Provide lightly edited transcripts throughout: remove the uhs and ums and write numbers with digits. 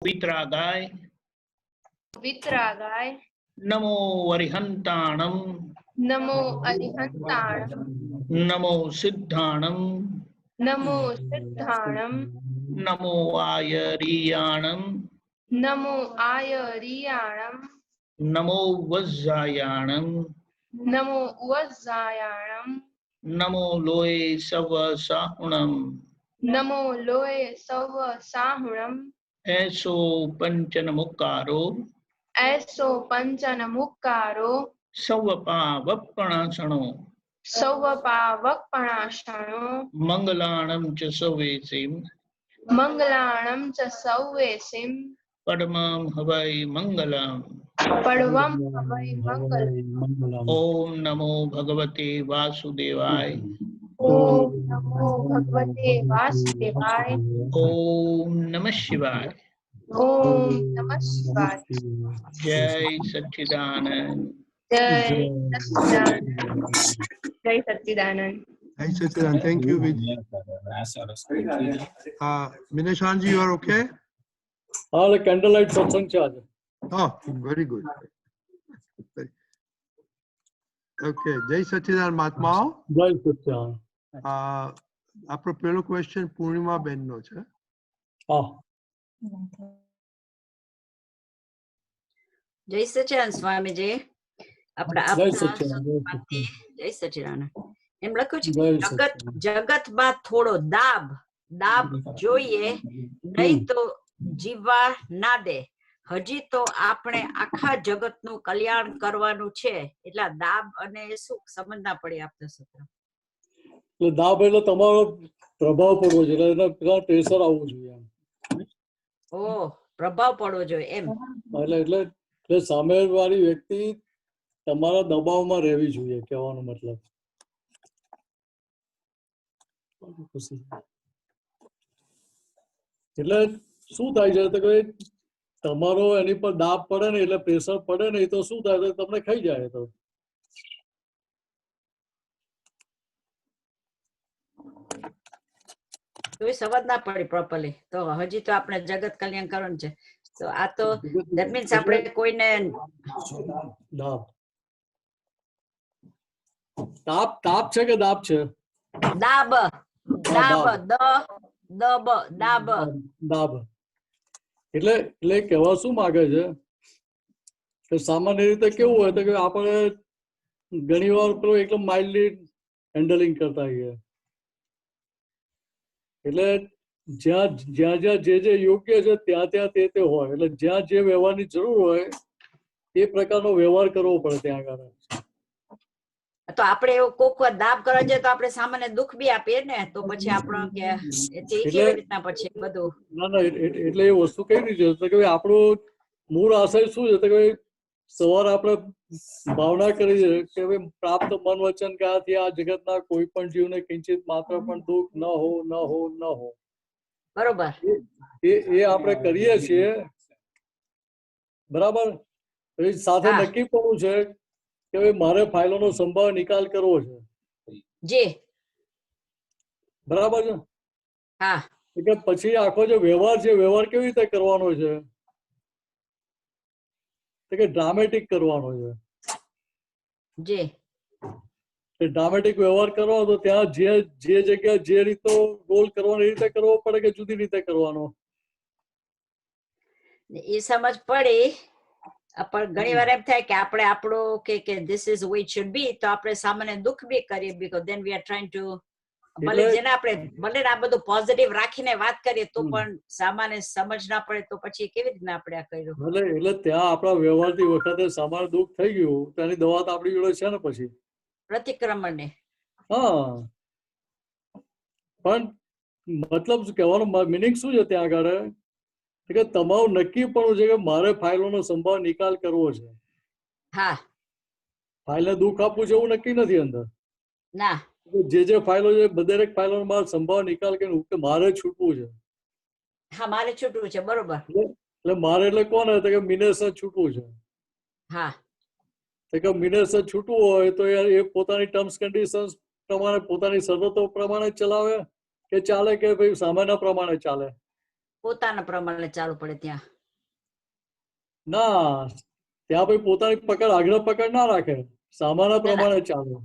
वित्रागाय नमो अरिहंताणं नमो सिद्धाणं नमो आयरीयाणं नमो वज्रायाणं नमो लोये सवसाहुणं ऐसो पंचनमुक्कारो सवपावपणासणो मंगलाणं च सवेसिं परमं हवै मंगलम् ओम नमो भगवते वासुदेवाय ओम नमः शिवाय जय सच्चिदानंद जय सच्चिदानंद. Hi, Sachidan. Thank you. Minashanji, you are okay? All candlelight satsang charge. Oh, very good. Okay. Jai Sachidan Mahatma. Jai Sachidan. આપણો પહેલો ક્વેશ્ચન પૂર્ણિમા બેન નો છે. જય સચિદાનંદ સ્વામીજી. આપણા જય સચિદાનંદ. એમ લખ્યું છે જગતમાં થોડો દાબ જોઈએ નહીં તો જીવવા ના દે. હજી તો આપણે આખા જગતનું કલ્યાણ કરવાનું છે એટલે દાબ અને સુખ સમજ ના પડી આપતા સત્ર. એટલે દાબ એટલે તમારો પ્રભાવ પડવો જોઈએ, એટલે પેલા પ્રેશર આવવું જોઈએ. ઓ પ્રભાવ પડવો જોઈએ એમ. એટલે સામેવાળી વ્યક્તિ તમારા દબાવમાં રહેવી જોઈએ, કહેવાનો મતલબ. એટલે શું થાય છે તો કે તમારો એની પર દાબ પડે ને એટલે પ્રેશર પડે ને તો શું થાય તમને ખાઈ જાય. તો સમજ ના પડી પ્રોપરલી તો હજી તો આપણે જગત કલ્યાણ કરવાનું છે. તો આ તો ધેટ મીન્સ આપણે કોઈને તાપ છે કે દાબ છે? દાબ એટલે કહેવા શું માંગે છે કે સામાન્ય રીતે કેવું હોય તો કે આપણે ઘણી વાર પેલું એકદમ માઇલ્ડલી હેન્ડલિંગ કરતા હોઈએ. એટલે જ્યાં જે યોગ્ય છે ત્યાં તે હોય. એટલે જ્યાં જે વ્યવહારની જરૂર હોય એ પ્રકારનો વ્યવહાર કરવો પડે ત્યાં આગળ. તો આપણે એવું કોક દાબ કરવા જાય તો આપણે સામાન્ય દુઃખ બી આપીએ ને તો પછી આપણો કેવી રીતના પછી બધું. ના એટલે એ વસ્તુ કઈ રીતે કે આપણું મૂળ આશય શું છે કે સવારે આપણે ભાવના કરી છે કે પ્રાપ્ત મન વચન ક્યાંથી આ જગતના કોઈ પણ જીવને કિંચિત માત્ર પણ દુઃખ ન હો. બરોબર. એ આપણે કરીએ છીએ. બરાબર. સાથે નક્કી કરવું છે કે મારે ફાઇલોનો સંભાવ નિકાલ કરવો છે. જી બરાબર છે. હા. એટલે પછી આખો જે વ્યવહાર છે વ્યવહાર કેવી રીતે કરવાનો છે કે ડ્રામેટિક કરવાનો છે. જી ડ્રામેટિક વ્યવહાર કરવાનો તો ત્યાં જે જગ્યા જે રીતનો રોલ કરવાનો એ રીતે કરવો પડે કે જુદી રીતે કરવાનો એ સમજ પડી. પણ ઘણી વાર એમ થાય કે આપણે આપણું કે this is way it should be તો આપણે સામાન્ય દુઃખ બી કરીએ because then we are trying to ભલે જેને આપણે ભલે આ બધું પોઝિટિવ રાખીને વાત કરીએ તો પણ સામાન્ય સમજ ના પડે તો પછી કેવી રીતના આપણે આ કર્યું. એટલે ત્યાં આપણા વ્યવહારથી વખતે સામાન્ય દુઃખ થઈ ગયું તેની દવા તો આપણી જોડે છે ને પછી પ્રતિક્રમણ ને. હા પણ મતલબ કહેવાનો મિનિંગ શું છે ત્યાં આગળ કે તમારું નક્કી પણ છે કે મારે ફાઇલોનો સંભાવ નિકાલ કરવો છે. હા. ફાઇલને દુઃખ આપવું છે એવું નક્કી નથી અંદર. ના. જે ફાઇલો છે દરેક ફાઇલોનો મારે સંભાવ નિકાલ કરીને મારે છૂટવું છે. હા મારે છૂટવું છે. બરોબર. એટલે મારે એટલે કોને કે મિનેશ છૂટવું છે. હા. કે મિનેશ છૂટવું હોય તો એ પોતાની ટર્મ્સ કન્ડિશન્સ પ્રમાણે પોતાની શરતો પ્રમાણે ચલાવે કે ચાલે કે ભાઈ સામાન્ય પ્રમાણે ચાલે. પોતાના પ્રમાણે ચાલુ પડે ત્યાં. ના, ત્યાં ભાઈ પોતાની પકડ આગ્રહ પકડ ના રાખે, સામાન્ય પ્રમાણે ચાલે.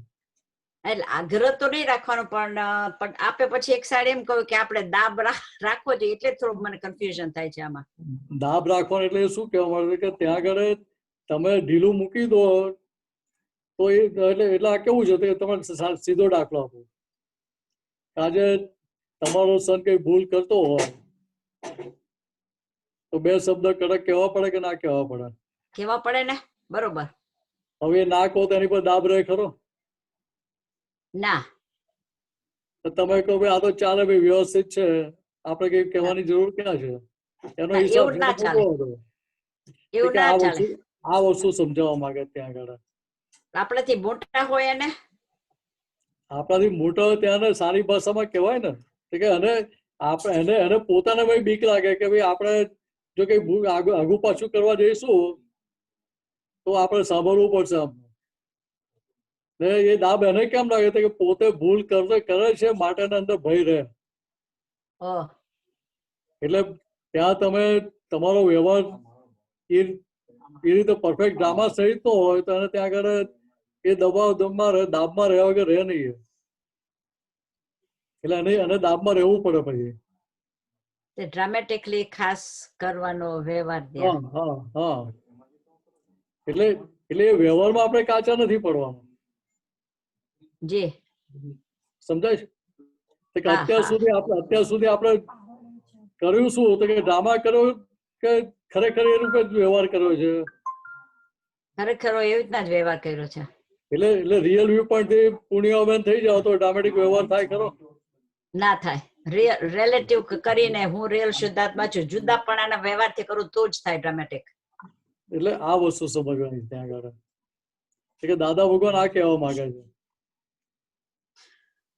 એટલે આગ્રહ તો નહીં રાખવાનો, પણ આપે પછી એક સાઈડ એમ કહ્યું કે આપણે દાબ રાખવો જોઈએ, એટલે થોડુંક મને કન્ફ્યુઝન થાય છે આમાં. દાબ રાખવાનો એટલે શું કહેવા માંગે કે ત્યાં આગળ તમે ઢીલું મૂકી દો તો એટલે આ કેવું છે કે તમે સીધો દાખલો આપો. આજે તમારો સન કઈ ભૂલ કરતો હોય તો બે શબ્દ કડક કહેવા પડે કે ના કહેવા પડે? કેવા પડે ને, બરોબર. હવે ના કહો તો એની પર દાબ રહે ખરો? ના. તો તમે કહો ભાઈ આ તો ચાલે, ભાઈ વ્યવસ્થિત છે, આપણે કઈ કહેવાની જરૂર ક્યાં છે? એનો હિસાબ એવું ના ચાલે, એવું ના ચાલે. આ વસ્તુ સમજાવવા માંગે ત્યાં આગળ. આપણાથી મોટા હોય ને, આપણાથી મોટા હોય ત્યાં સારી ભાષામાં કહેવાય ને કે અને આપણે એને પોતાને ભાઈ બીક લાગે કે ભાઈ આપણે જો કઈ આગુ પાછું કરવા જઈશું તો આપણે સાંભળવું પડશે આમને. એ દાબ એને કેમ લાગે છે કે પોતે ભૂલ કરે છે માટે અંદર ભય રહે. એટલે ત્યાં તમે તમારો વ્યવહાર એ રીતે પરફેક્ટ ડ્રામા સહિત નો હોય તો ત્યાં આગળ એ દાબમાં રહ્યા વગર રહે નહીં. એટલે એને દાબમાં રહેવું પડે પછી. ડ્રામેટિકલી ખાસ કરવાનો વ્યવહાર. હા. એટલે એ વ્યવહારમાં આપણે કાચા નથી પડવાનું. જી સમજાય છે કે અત્યાર સુધી આપણે કર્યું શું તો કે ડ્રામા કર્યો કે ખરેખર એ રૂપે જ વ્યવહાર કર્યો છે? ખરેખર એવી રીતના જ વ્યવહાર કર્યો છે. એટલે રિયલ વ્યૂ પોઈન્ટ થી પૂર્ણિમાબેન થઈ જાવ તો ડ્રામેટિક વ્યવહાર થાય ખરો? ના થાય. રિલેટિવ કરીને હું રિયલ શુદ્ધાત્મા છું, જુદાપણાના વ્યવહારથી કરું તો જ થાય ડ્રામેટિક. એટલે આ વસ્તુ સમજવાની ત્યાં આગળ કે દાદા ભગવાન આ કહેવા માંગે છે.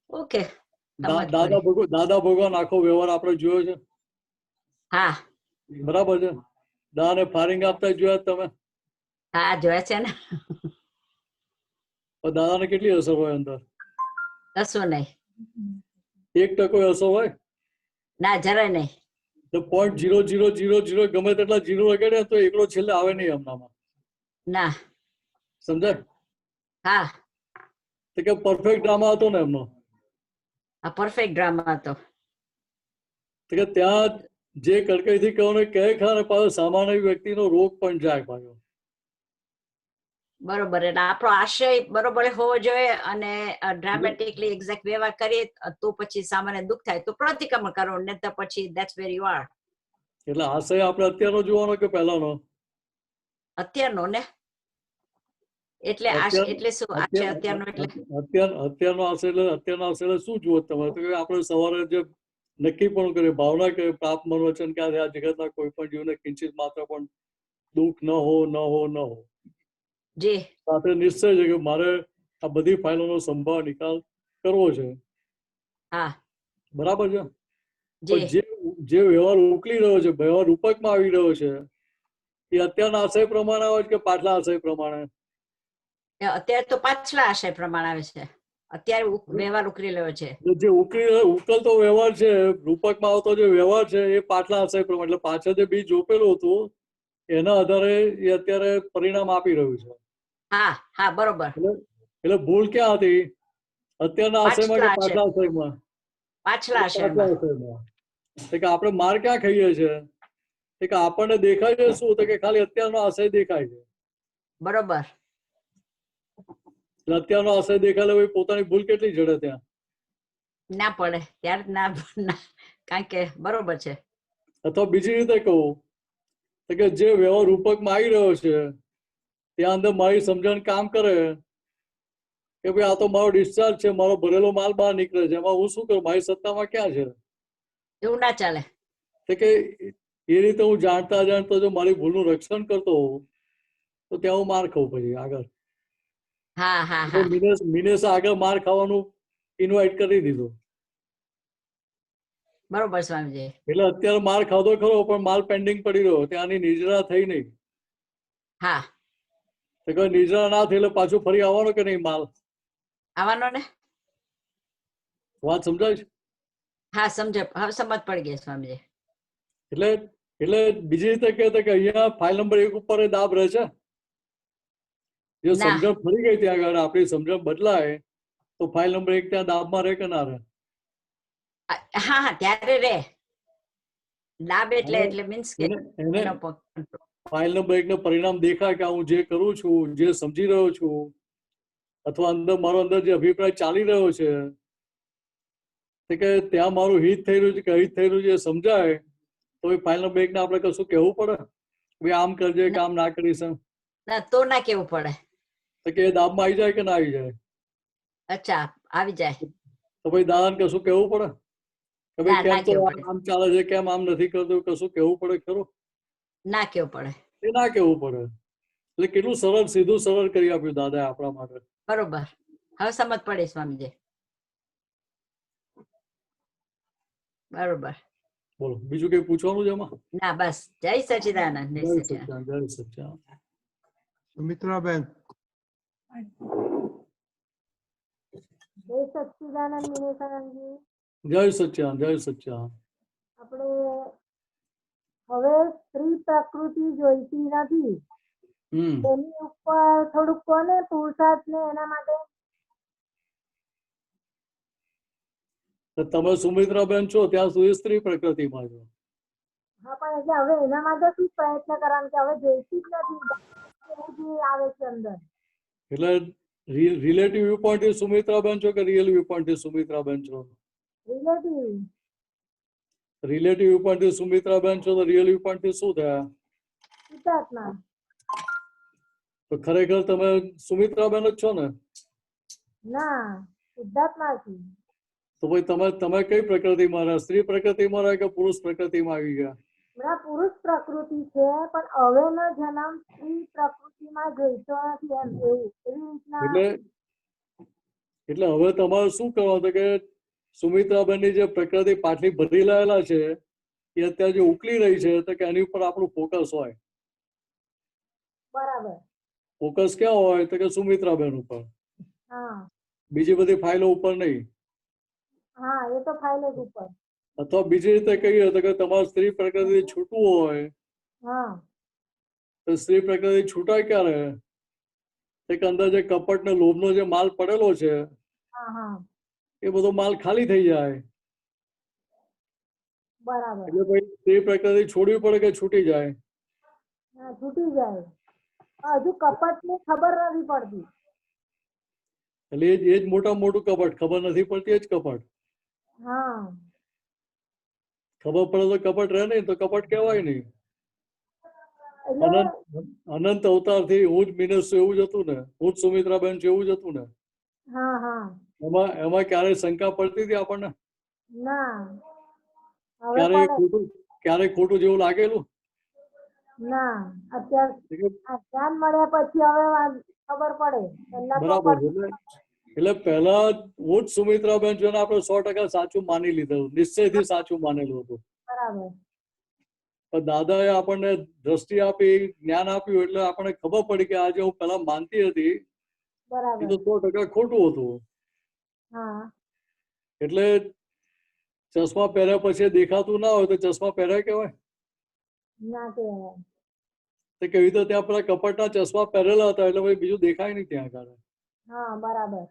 ઓકે. દાદા ભગવાન આખો વ્યવહાર આપણે જોયો છે. હા બરાબર છે. દાદાને ફાયરિંગ આપતા જોયા તમે? હા જોયા છે ને. દાદાને કેટલી અસર હોય અંદર? કશું નહીં. 1% અસર હોય? ના જરાય નહીં. 0.0000 ગમે તેટલા જીરો વગાડે તો એકલો છેલ્લે આવે નહીં હમણાં. ના સમજાય? હા. તો કે પરફેક્ટ ડ્રામા હતો ને એમનો. આ પરફેક્ટ ડ્રામા હતો. તો કે ત્યાં જે કડકાઈથી કહેવાનું કહે ખરા ને પાછો સામાન્ય વ્યક્તિનો રોગ પણ જાય પાછો. બરોબર. એટલે આપણો આશય બરોબર હોવો જોઈએ અને ડ્રામેટિકલી એક્ઝેક્ટ વ્યવહાર કરીએ તો પછી સામાન્ય દુઃખ થાય તો પ્રતિક્રમણ કરો ને તો પછી ધેટ્સ વેર યુ આર. એટલે આશય આપણે અત્યારનો જોવાનો કે પહેલાનો? અત્યારનો ને. એટલે એટલે શું આશય અત્યારનો? એટલે અત્યારનો આશય અત્યારનો આશય શું જુઓ તમે? તો આપણે સવારે જે નક્કી પણ કરીએ, ભાવના કે પ્રાપ્ત મન વચન કે આ જગતના કોઈ પણ જીવને કિંચિત માત્ર પણ દુઃખ ન હો. જી. સાથે નિશ્ચય છે કે મારે આ બધી ફાઇલોનો સંભાળ નિકાલ કરવો છે. હા બરાબર છે. જે વ્યવહાર ઉકલી રહ્યો છે, વ્યવહાર રૂપકમાં આવી રહ્યો છે, એ અત્યારના આશય પ્રમાણે હોય કે પાછલા આશય પ્રમાણે? અત્યારે તો પાછલા આશય પ્રમાણે આવે છે. અત્યારે વ્યવહાર ઉકલી રહ્યો છે. જે ઉકલતો વ્યવહાર છે, રૂપકમાં આવતો જે વ્યવહાર છે એ પાછલા આશય પ્રમાણે, એટલે પાછળ જે બીજ રોપેલું હતું એના આધારે એ અત્યારે પરિણામ આપી રહ્યું છે. હા હા બરોબર. એટલે ભૂલ ક્યાં હતી? અત્યારના આશયમાં કે પાછલા આશયમાં? પાછલા આશયમાં. કે આપણે માર ક્યાં ખાઈએ છીએ? કે આપણને દેખાય છે શું? તો કે ખાલી અત્યારનો આશય દેખાય છે. બરોબર. અત્યારનો આશય દેખાય પોતાની ભૂલ કેટલી જડે ત્યાં? ના પડે ત્યારે ના, કારણ કે બરોબર છે. અથવા બીજી રીતે કહું કે જે વ્યવહાર રૂપકમાં આવી રહ્યો છે ત્યાં અંદર મારી સમજણ કામ કરે કે ભાઈ આ તો મારો ડિસ્ચાર્જ છે, મારો ભરેલો માલ બહાર નીકળે છે, એમાં હું શું કરું? મારી સત્તામાં ક્યાં છે? એવું ના ચાલે. કે એ રીતે હું જાણતા જો મારી ભૂલનું રક્ષણ કરતો હોઉં તો ત્યાં હું માર ખાઉં પછી આગળ. મિનેશ આગળ માર ખાવાનું ઇન્વાઇટ કરી દીધું. બરોબર સ્વામીજી. એટલે અત્યારે માર ખાધો ખરો પણ માલ પેન્ડિંગ પડી રહ્યો, ત્યાંની નિજરા થઈ નહીં. હા. તો કોઈ નિજરા ના થઈ એટલે પાછું ફરી આવવાનો કે નહીં માલ? આવવાનો ને. વાત સમજાય છે? હા સમજ પડી ગઈ સ્વામીજી. એટલે એટલે બીજી રીતે કહેતા કે અહીંયા ફાઇલ નંબર 1 ઉપર એ દાબ રહે છે. જે ના. સમજણ ફરી ગઈ ત્યાં આગળ આપણી સમજણ બદલાય તો ફાઇલ નંબર 1 ત્યાં દાબમાં રહે કે ના રહે? હા હા ત્યારે રે દાબ એટલે મીન્સ કે એને એને એનો control. ફાઇલ નંબર 1 નું પરિણામ દેખાય કે હું જે કરું છું, જે સમજી રહ્યો છું, અથવા અંદર મારો અંદર જે અભિપ્રાય ચાલી રહ્યો છે તે કે ત્યાં મારું હિત થઈ રહ્યું છે કે અહિત થઈ રહ્યું છે એ સમજાય તો એ ફાઇલ નંબર 1 ને આપણે કશું કહેવું પડે ભાઈ આમ કરજે કે આમ ના કરીશ એમ? ના તો ના કેવું પડે. તો કે એ દાબમાં આવી જાય કે ના આવી જાય? અચ્છા આવી જાય. તો ભાઈ દાદાને કશું કહેવું પડે કે ના, ભાઈ ના કેમ તો કહેવું પડે. આમ ચાલે છે, કેમ આમ નથી કરતો, કશું કહેવું પડે ખરું? ના કેવું પડે. એ ના કહેવું પડે. એટલે કેટલું સરળ, સીધું સરળ કરી આપ્યું દાદાએ આપણા માટે. બરોબર. હવે સમજ પડે સ્વામીજી. બરોબર. બોલો બીજું કઈ પૂછવાનું છે એમાં? ના બસ જય સચિદાનંદ. જય જય સચિદાનંદ. સચ્ચાન, જય સચ્ચાન. સુમિત્રાબેન, જય સચ્ચિદાનંદ વિવેકાનંદજી. જય સચ્ચાન, જય સચ્ચાન. આપણે હવે સ્ત્રી પ્રકૃતિ જોઈતી નથી એની ઉપર થોડુંક કોને પુરુષાર્થ ને એના માટે. તો તમે સુમિત્રાબેન છો ત્યાં સુધી સ્ત્રી પ્રકૃતિમાં છો. હા પણ એટલે હવે એના માટે શું પ્રયત્ન કરવાનો કે હવે જોઈતી જ નથી એવું જે આવે છે અંદર. એટલે રિલેટિવ વ્યૂ પોઈન્ટ થી સુમિત્રાબેન છો કે રિયલ વ્યૂ પોઈન્ટ થી સુમિત્રાબેન છો? રિલેટિવ. રિલેટિવ વ્યૂ પોઈન્ટ થી સુમિત્રાબેન છો તો રિયલ વ્યૂ પોઈન્ટ થી શું થયા? શુદ્ધાત્મા. તો ખરેખર તમે સુમિત્રાબેન જ છો ને? ના શુદ્ધાત્મા છું. તો ભાઈ તમે કઈ પ્રકૃતિમાં રહ્યા? સ્ત્રી પ્રકૃતિમાં રહ્યા કે પુરુષ પ્રકૃતિમાં આવી ગયા? હમણાં પુરુષ પ્રકૃતિ છે પણ હવેનો જન્મ સ્ત્રી પ્રકૃતિમાં જોઈતો નથી એમ એવું એવી રીતના. એટલે હવે તમારે શું કરવાનું કે સુમિત્રાબેનની જે પ્રકૃતિ પાટલી ભરી લાયેલા છે એ અત્યારે જે ઉકલી રહી છે તો કે એની ઉપર આપણું ફોકસ હોય. બરાબર. ફોકસ ક્યાં હોય તો કે સુમિત્રાબેન ઉપર, હા બીજી બધી ફાઇલો ઉપર નહીં. હા એ તો ફાઇલ જ ઉપર. અથવા બીજી રીતે કહીએ તો કે તમારે સ્ત્રી પ્રકૃતિ છૂટવું હોય હા તો સ્ત્રી પ્રકૃતિ છૂટાય ક્યારે? એક અંદર જે કપટ ને લોભનો જે માલ પડેલો છે હા હા એ બધો માલ ખાલી થઈ જાય. બરાબર. એટલે ભાઈ સ્ત્રી પ્રકૃતિ છોડવી પડે કે છૂટી જાય? હા છૂટી જાય. હજુ કપટ ની ખબર નથી પડતી. એટલે એ જ મોટા મોટું કપટ, ખબર નથી પડતી એ જ કપટ. હા ખબર પડે તો કપટ રહે નહીં તો કપટ કહેવાય નહીં. એટલે અનંત અવતાર થી હું જ મિનસ છું એવું જ હતું ને, હું જ સુમિત્રાબેન છું એવું જ હતું ને. હા હા એમાં ક્યારેય શંકા પડતી હતી આપણને? ના હવે પડે. ક્યારેય ખોટું જેવું લાગેલું? ના અત્યારે આ ધ્યાન મળ્યા પછી હવે ખબર પડે. પહેલા તો બરાબર છે. એટલે પહેલા હું જ સુમિત્રાબેન છું આપણે 100% સાચું માની લીધેલું, નિશ્ચયથી સાચું માનેલું હતું. બરાબર. પણ દાદાએ આપણને દ્રષ્ટિ આપી, જ્ઞાન આપ્યું એટલે આપણને ખબર પડી કે આજે હું પહેલા માનતી હતી બરાબર. એ તો 100% ખોટું હતું. હા એટલે ચશ્મા પહેર્યા પછી દેખાતું ના હોય તો ચશ્મા પહેર્યા કહેવાય? ના કહેવાય. તો કેવી રીતે ત્યાં પેલા કપટના ચશ્મા પહેરેલા હતા એટલે ભાઈ બીજું દેખાય નહીં ત્યાં આગળ. હા બરાબર.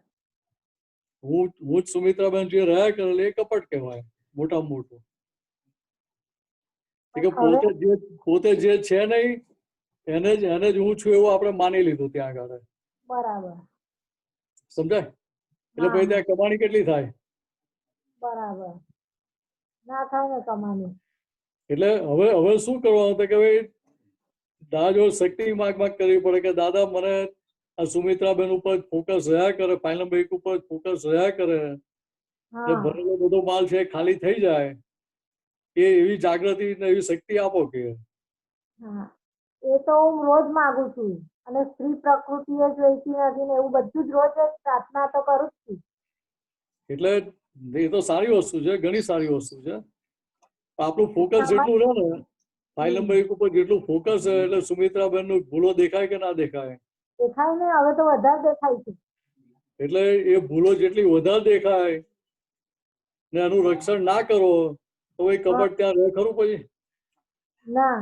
હું જ સુમિત્રાબેન જે રહ્યા કરેલી એ કપટ કહેવાય મોટામાં મોટું. કે પોતે જે છે નહીં એને જ હું છું એવું આપણે માની લીધું ત્યાં આગળ. બરાબર. સમજાય? એટલે ભાઈ ત્યાં કમાણી કેટલી થાય? બરાબર. ના થાય ને કમાણી. એટલે હવે શું કરવાનું કે ભાઈ દાદા જો શક્તિ માગ કરવી પડે કે દાદા મને આ સુમિત્રાબેન ઉપર ફોકસ રહ્યા કરે, ફાઇલ નંબર 1 ઉપર ફોકસ રહ્યા કરે, ભરેલો બધો માલ છે ખાલી થઈ જાય એવી જાગૃતિ ને એવી શક્તિ આપો કે. હા એ તો હું રોજ માંગુ છું અને સ્ત્રી પ્રકૃતિ એ જોઈતી નથી ને એવું બધું જ રોજ પ્રાર્થના તો કરું જ છું. એટલે એ તો સારી વસ્તુ છે, ઘણી સારી વસ્તુ છે. આપણું ફોકસ જેટલું રહે ને ફાઇલ નંબર 1 ઉપર જેટલું ફોકસ છે એટલે સુમિત્રાબેન નું ભૂલો દેખાય કે ના દેખાય? દેખાય ને હવે તો વધારે દેખાય છે. એટલે એ ભૂલો જેટલી વધારે દેખાય ને એનું રક્ષણ ના કરો તો એ કપટ ત્યાં રહે ખરું પછી? ના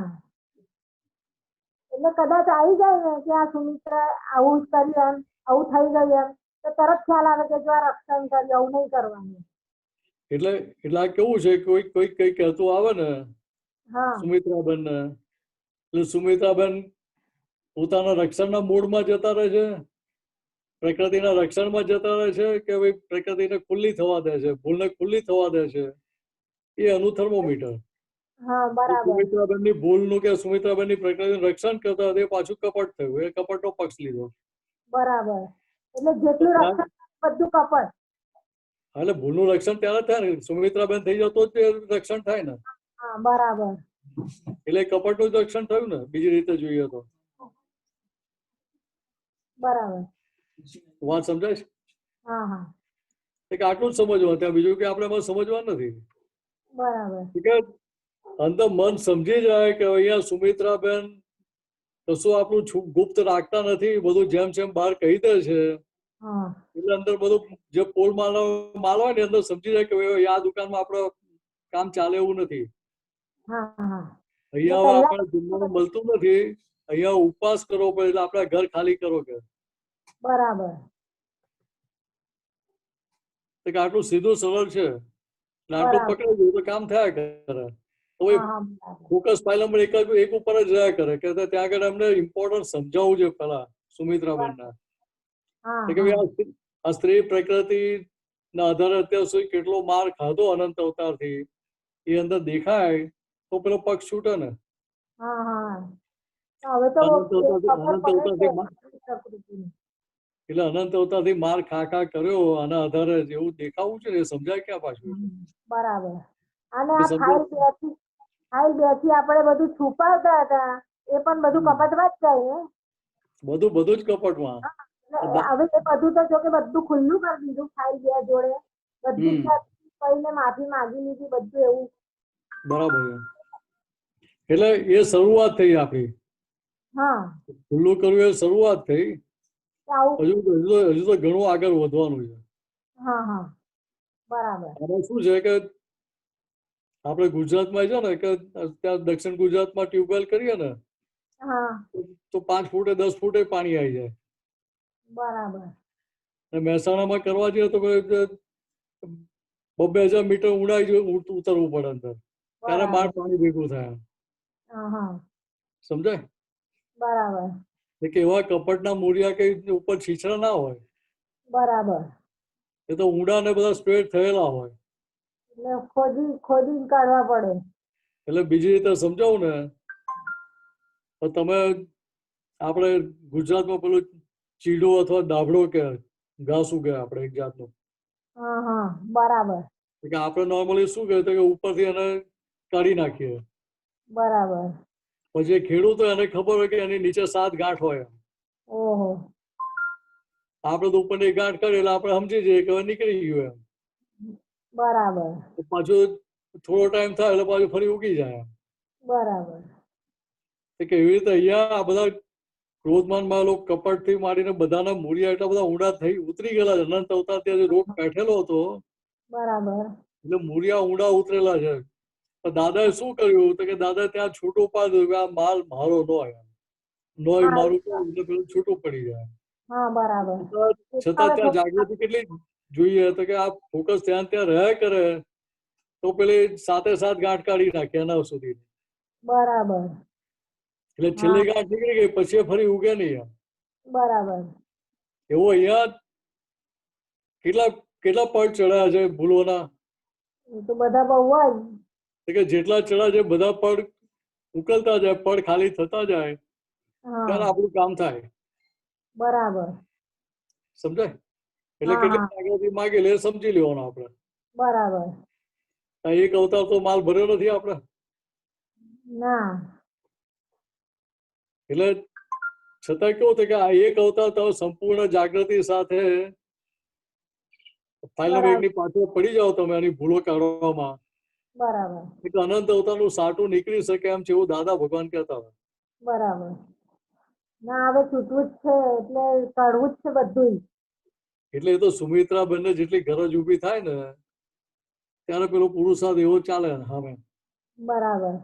એટલે કદાચ આવી જાય ને કે આ સુમિત્રા આવું જ કર્યું એમ આવું થઈ ગયું એમ તો તરત ખ્યાલ આવે કે જો આ રક્ષણ કર્યું આવું નહીં કરવાનું. એટલે આ કેવું છે, કોઈ કઈ કહેતું આવે ને હા સુમિત્રાબેન ને, એટલે સુમિત્રાબેન પોતાના રક્ષણના મૂડમાં જતા રહે છે, પ્રકૃતિના રક્ષણમાં જતા રહે છે, કે ભાઈ પ્રકૃતિને ખુલ્લી થવા દે છે, ભૂલને ખુલ્લી થવા દે છે, એ એનું થર્મોમીટર. હા બરાબર સુમિત્રાબેનની ભૂલનું કે સુમિત્રાબેનની પ્રકૃતિનું રક્ષણ કરતા હતા, એ પાછું કપટ થયું, એ કપટનો પક્ષ લીધો. બરાબર એટલે જેટલું રક્ષણ બધું કપટ. એટલે ભૂલનું રક્ષણ ત્યારે થાય ને, સુમિત્રાબેન થઈ જાય તો જ રક્ષણ થાય ને. હા બરાબર એટલે કપટનું જ રક્ષણ થયું ને, બીજી રીતે જોઈએ તો. બરાબર વાત સમજાય છે? હા હા એક આટલું જ સમજવા, ત્યાં બીજું કે આપણે એમાં સમજવા નથી. બરાબર કે અંદર મન સમજી જાય કે અહીંયા સુમિત્રાબેન કશું આપણું ગુપ્ત રાખતા નથી, બધું જેમ જેમ બહાર કહી દે છે. હા એટલે અંદર બધું જે પોલ માલ હોય ને, અંદર સમજી જાય કે ભાઈ આ દુકાનમાં આપણો કામ ચાલે એવું નથી. હા હા અહીંયા આપણે જમવાનું મળતું નથી, અહીંયા ઉપવાસ કરવો પડે, એટલે આપણે ઘર ખાલી કરો કે. બરાબર આટલું સીધું સરળ છે, આટલું પકડી ગયું તો કામ થયા કરે. તો ફોકસ ફાઇલ નંબર એક ઉપર જ રહ્યા કરે કે ત્યાં આગળ એમને ઇમ્પોર્ટન્ટ સમજાવવું છે પેલા સુમિત્રાબેનના, કે ભાઈ આ સ્ત્રી પ્રકૃતિ ના આધારે અત્યાર સુધી કેટલો માર ખાધો અનંત અવતારથી, એ અંદર દેખાય તો પેલો પક્ષ છૂટે ને. એટલે અનંત અવતારથી માર ખા કર્યો, આના આધારે જેવું દેખાવું છે ને એ સમજાય ક્યાં પાછું. બરાબર. અને આ ફાઇલ 2 થી આપણે બધું છુપાવતા હતા એ પણ બધું કપટમાં જ જાય ને. બધું જ કપટમાં. હવે એ બધું તો જો કે બધું ખુલ્લું કરી દીધું, ફાઇલ 2 જોડે બધી કોઈને માફી માંગી લીધી, બધું એવું. બરાબર. એટલે એ શરૂઆત થઈ આપણી. હા ખુલ્લું કર્યું એ શરૂઆત થઈ. હજુ તો ઘણું આગળ વધવાનું છે. હા હા બરાબર. આમાં શું છે કે આપણે ગુજરાતમાં છે ને કે ત્યાં દક્ષિણ ગુજરાતમાં ટ્યુબવેલ કરીએ ને તો 5 ફૂટે 10 ફૂટે પાણી આવી જાય. બરાબર. મહેસાણામાં કરવા જઈએ તો 2,000 મીટર ઊંડાઈ ઉતરવું પડે અંદર, ત્યારે માર પાણી ભેગું થાય. સમજાય? બરાબર. કે એવા કપટના મૂળિયા કઈ ઉપર છીછરા ના હોય. બરાબર. એ તો ઊંડા ને બધા સ્પ્રેડ થયેલા હોય. એટલે ખોદી કાઢવા પડે. એટલે બીજી રીતે સમજાવું ને તો તમે આપણે ગુજરાતમાં પેલું ચીડો અથવા ડાભડો કે ઘાસ ઉગે આપણે એક જાતનું. બરાબર. આપણે નોર્મલી શું કહે કે ઉપરથી એને કાઢી નાખીએ. બરાબર. પછી ખેડૂતો એને ખબર હોય કે એની નીચે 7 ગાંઠ હોય. ઓહો. આપણે તો ઉપરની ગાંઠ કાઢી એટલે આપણે સમજી જઈએ કે નીકળી ગયું એમ. બરાબર. પાછું થોડો ટાઈમ થાય એટલે પાછું ફરી ઉગી જાય. બરાબર. કે એવી રીતે અહીંયા આ બધા ક્રોધમાનમાં લોકો કપટથી માંડીને બધાના મૂળિયા એટલા બધા ઊંડા થઈ ઉતરી ગયેલા છે. અનંત અવતાર ત્યાં રોગ બેઠેલો હતો. બરાબર. એટલે મૂળિયા ઊંડા ઉતરેલા છે. દાદાએ શું કર્યું તો કે દાદા ત્યાં છૂટું પાડ્યું, આ માલ મારો નોય મારું એટલે પેલું છૂટું પડી જાય. બરાબર. છતાં ત્યાં જાગૃતિ કેટલી જોઈએ તો કે આ ફોકસ ત્યાં રહ્યા કરે તો પેલી 7 ગાંઠ કાઢી નાખે એના સુધી. બરાબર. એટલે છેલ્લી ગાંઠ નીકળી ગઈ પછી ફરી ઉગે નહીં. બરાબર. એવું અહીંયા કેટલા પડ ચડ્યા છે ભૂલોના. તો બધા બહુ જ કે જેટલા ચડ્યા છે બધા પડ ઉકલતા જાય, પડ ખાલી થતા જાય ત્યારે આપણું કામ થાય. બરાબર. સમજાય? એટલે કેટલી જાગૃતિ માગી લે સમજી લેવાનું આપણે. બરાબર. એક અવતાર તો માલ ભર્યો નથી આપણે. ના. એટલે છતાં કેવું થાય કે આ એક અવતાર તમે સંપૂર્ણ જાગૃતિ સાથે ફાઇલ નંબર 1 ની પાછળ પડી જાઓ તમે એની ભૂલો કાઢવામાં. બરાબર. એક અનંત અવતારનું સાટું નીકળી શકે એમ છે એવું દાદા ભગવાન કહેતા હતા. બરાબર. ના હવે છૂટવું જ છે એટલે કાઢવું જ છે બધું. એટલે એ તો સુમિત્રાબેન ને જેટલી ગરજ ઉભી થાય ને ત્યારે પેલો પુરુષાર્થ એવો ચાલે. હવે બરાબર.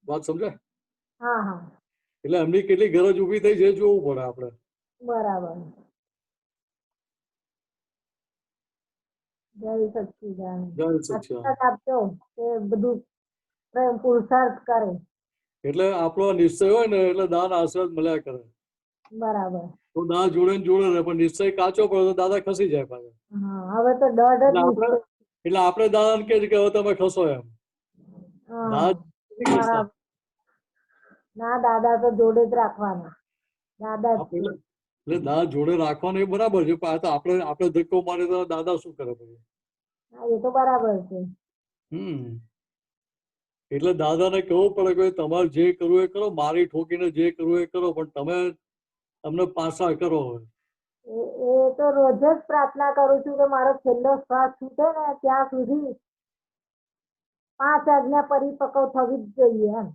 વાત સમજાય? હા હા એટલે એમની કેટલી ગરજ ઊભી થઈ છે જોવું પડે આપણે. બરાબર. જય સચ્ચિદાનંદ. જય સચ્ચિદાનંદ. આશીર્વાદ આપજો કે બધું પુરુષાર્થ કરે. એટલે આપણો નિશ્ચય હોય ને એટલે દાન આશીર્વાદ મળ્યા કરે. બરાબર. તો દાદા જોડે ને જોડે રહે, પણ નિશ્ચય કાચો પડે તો દાદા ખસી જાય પાછા. હા હવે તો દોઢ જ એટલે આપણે દાદાને કહે છે કે હવે તમે ખસો એમ. હા દાદા નથી ખસતા. બરાબર. ના દાદા તો જોડે જ રાખવાના. દાદા જ છે. એટલે દાદા જોડે રાખવાનું એ બરાબર છે, પણ આ તો આપણે ધક્કો મારે તો દાદા શું કરે પછી? હા, એ તો બરાબર છે. એટલે દાદાને કહેવું પડે કે તમારે જે કરવું એ કરો, મારી ઠોકીને જે કરવું એ કરો, પણ તમે અમને પાછા કરો. એ તો રોજ જ પ્રાર્થના કરું છું કે મારો છેલ્લો શ્વાસ છૂટે ને ત્યાં સુધી 5 આજ્ઞા પરિપક્વ થવી જ જોઈએ એમ.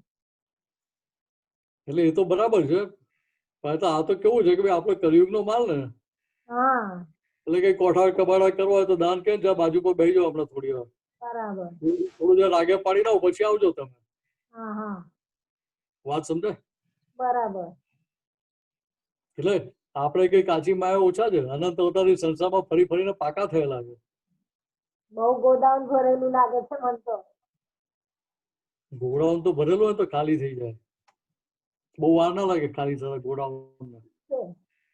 એટલે એ તો બરાબર છે, પણ આ તો કેવું છે કે ભાઈ આપણે કળિયુગનો માલ ને. હા એટલે કઈ કોઠા કબાડા કરવા હોય તો દાન કે જ્યાં બાજુ પર બેસી જાઓ આપણે થોડી વાર. બરાબર. થોડું જરા આગે પાડી નાખો પછી આવજો તમે. હા હા વાત સમજાય? બરાબર. એટલે આપણે કઈ કાચી માયા ઓછા છે, અનંત અવતારની સંસારમાં ફરી ફરીને પાકા થયેલા છે. બહુ ગોડાઉન ભરેલું લાગે છે મને તો. ગોડાઉન તો ભરેલું હોય તો ખાલી થઈ જાય, બહુ વાર ના લાગે ખાલી થતા ગોડાઉન.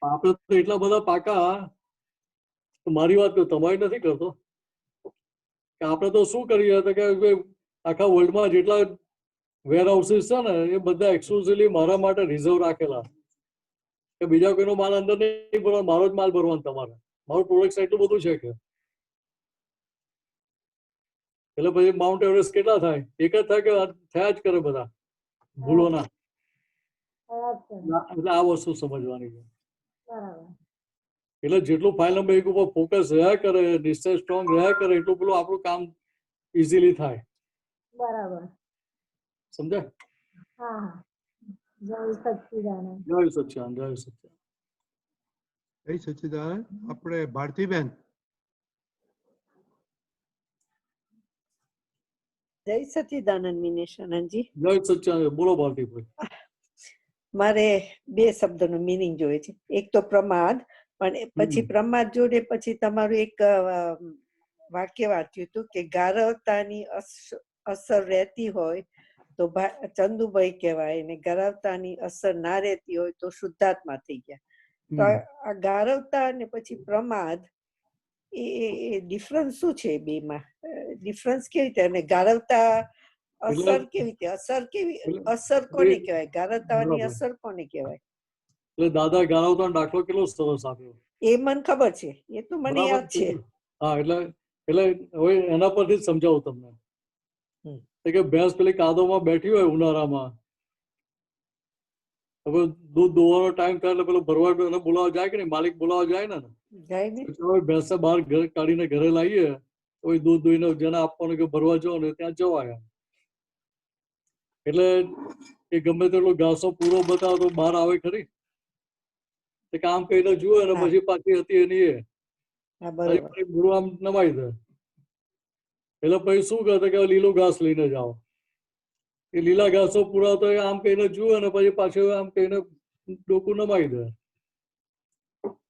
આપણે તો એટલા બધા પાકા, મારી વાત તો તમારી નથી કરતો કે આપણે તો શું કરીએ કે આખા વર્લ્ડમાં જેટલા વેર હાઉસીસ છે ને એ બધા એક્સક્લુઝિવલી મારા માટે રિઝર્વ રાખેલા કે બીજા કોઈનો માલ અંદર નહીં ભરવાનો, મારો જ માલ ભરવાનો તમારે. મારું પ્રોડક્શન એટલું બધું છે કે એટલે પછી માઉન્ટ એવરેસ્ટ કેટલા થાય? એક જ થાય કે થયા જ કરે બધા ભૂલોના. એટલે આ વસ્તુ સમજવાની છે. બરાબર. એટલે જેટલું ફાઇલ નંબર 1 ઉપર ફોકસ રહ્યા કરે, નિશ્ચય સ્ટ્રોંગ રહ્યા કરે, એટલું પેલું આપણું કામ ઇઝીલી થાય. બરાબર. સમજાય? હા હા. જય સચ્ચિદાનંદ. જય સચ્ચિદાનંદ. જય સચ્ચિદાનંદ. જય સચ્ચિદાનંદ. આપણે ભારતીબેન. જય સચ્ચિદાનંદ મિનેશ આનંદજી. જય સચ્ચિદાનંદ. બોલો ભારતીભાઈ. મારે 2 શબ્દનો મિનિંગ જોઈએ છે. એક તો પ્રમાદ, પણ પછી પ્રમાદ જોડે પછી તમારું એક વાક્ય વાંચ્યું હતું કે ગારવતાની અસર રહેતી હોય તો ચંદુભાઈ કહેવાય, ને ગરાવતાની અસર ના રહેતી હોય તો શુદ્ધાત્મા થઈ ગયા. તો આ ગારવતા અને પછી પ્રમાદ એ ડિફરન્સ શું છે બેમાં? ડિફરન્સ કેવી રીતે? અને ગારવતા અસર કેવી રીતે? અસર કોને કહેવાય? ગારવતાની અસર કોને કહેવાય? એટલે દાદા ગારવતાનો દાખલો કેટલો સરસ આપ્યો. એ મને ખબર છે, એ તો મને યાદ છે. હા, એટલે હવે એના પરથી જ સમજાવું તમને કે ભેંસ પેલી કાદવમાં બેઠી હોય ઉનાળામાં, હવે દૂધ દોવાનો ટાઈમ થાય એટલે પેલો ભરવા એને બોલાવવા જાય કે નહીં? માલિક બોલાવવા જાય ને. ભેંસ બહાર ઘર કાઢીને ઘરે લાવીએ તો દૂધ દોઈને જેને આપવાનું કે ભરવા જાવ ને ત્યાં જવાય. એટલે એ ગમે તેટલો ઘાસો પૂરો બતાવો તો બહાર આવે ખરી? કામ કરીને જુએ અને પછી પાછી હતી એની એ પૂરું આમ નમાઈ દે. એટલે પછી શું કરતા કે લીલું ઘાસ લઈને જાઓ. એ લીલા ઘાસો પૂરા તો આમ કહીને જુએ અને પછી પાછું આમ કહીને ડોકું નમાઈ દે.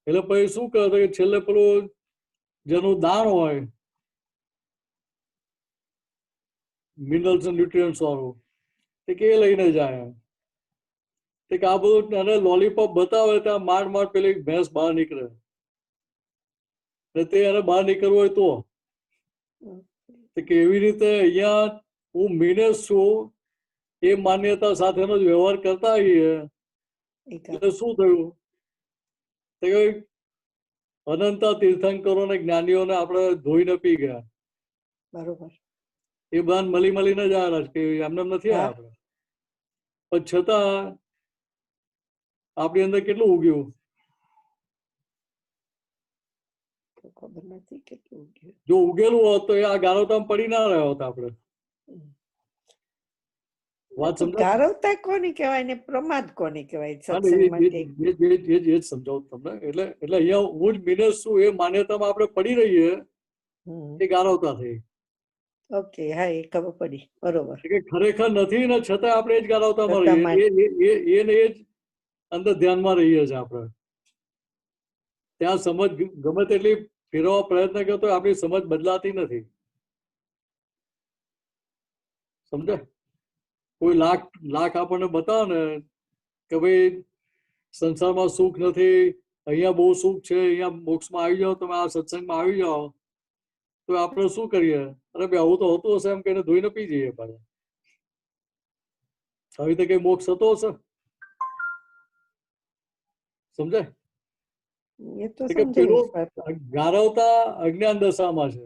એટલે પછી શું કરતા કે છેલ્લે પેલું જેનું દાણ હોય મિનરલ્સ ન્યુટ્રિયન્ટ્સ વાળું કે એ લઈને જાય. આ બધું એને લોલીપોપ બતાવે ત્યાં માંડ પેલી ભેંસ બહાર નીકળે. તે એને બહાર નીકળવું હોય તો કેવી રીતે અહીંયા હું મિનેશ છું એ માન્યતા સાથેનો જ વ્યવહાર કરતા આવીએ એટલે શું થયું? અનંતા તીર્થંકરો ને જ્ઞાનીઓને આપણે ધોઈને પી ગયા. બરોબર. એ બાન મળીને જ આવ્યા કે એમને નથી આવ્યા આપણે. પણ છતાં આપણી અંદર કેટલું ઉગ્યું? ખબર નથી કેટલું ઉગ્યું. જો ઉગેલું હોત તો એ આ ગારવતામાં પડી ના રહ્યા હોત આપણે. ગારવતા કોને કહેવાય ને પ્રમાદ કોને કહેવાય? એ જ સમજાવું તમને. એટલે અહીંયા હું જ મિનેશ છું એ માન્યતામાં આપણે પડી રહીએ એ ગારવતા થઈ. ઓકે હા એ ખબર પડી બરોબર કે ખરેખર નથી ને છતાં આપણે એ જ ગારાવતામાં છતાં રહીએ એ ને એ જ અંદર ધ્યાનમાં રહીએ છીએ આપણે. ત્યાં સમજ ગમે તેટલી ફેરવવા પ્રયત્ન કરતો હોય, આપણી સમજ બદલાતી નથી. સમજાય? કોઈ લાખ આપણને બતાવે ને કે ભાઈ સંસારમાં સુખ નથી, અહીંયા બહુ સુખ છે, અહીંયા મોક્ષમાં આવી જાઓ, તમે આ સત્સંગમાં આવી જાઓ, તો આપણે શું કરીએ? અરે ભાઈ આવું તો હોતું હશે એમ કહીને ધોઈને પી જઈએ પાછા. આવી રીતે કઈ મોક્ષ થતો હશે? સમજાય? એ તો કે પેલું સમજાયું ગારવતા અજ્ઞાન દશામાં છે.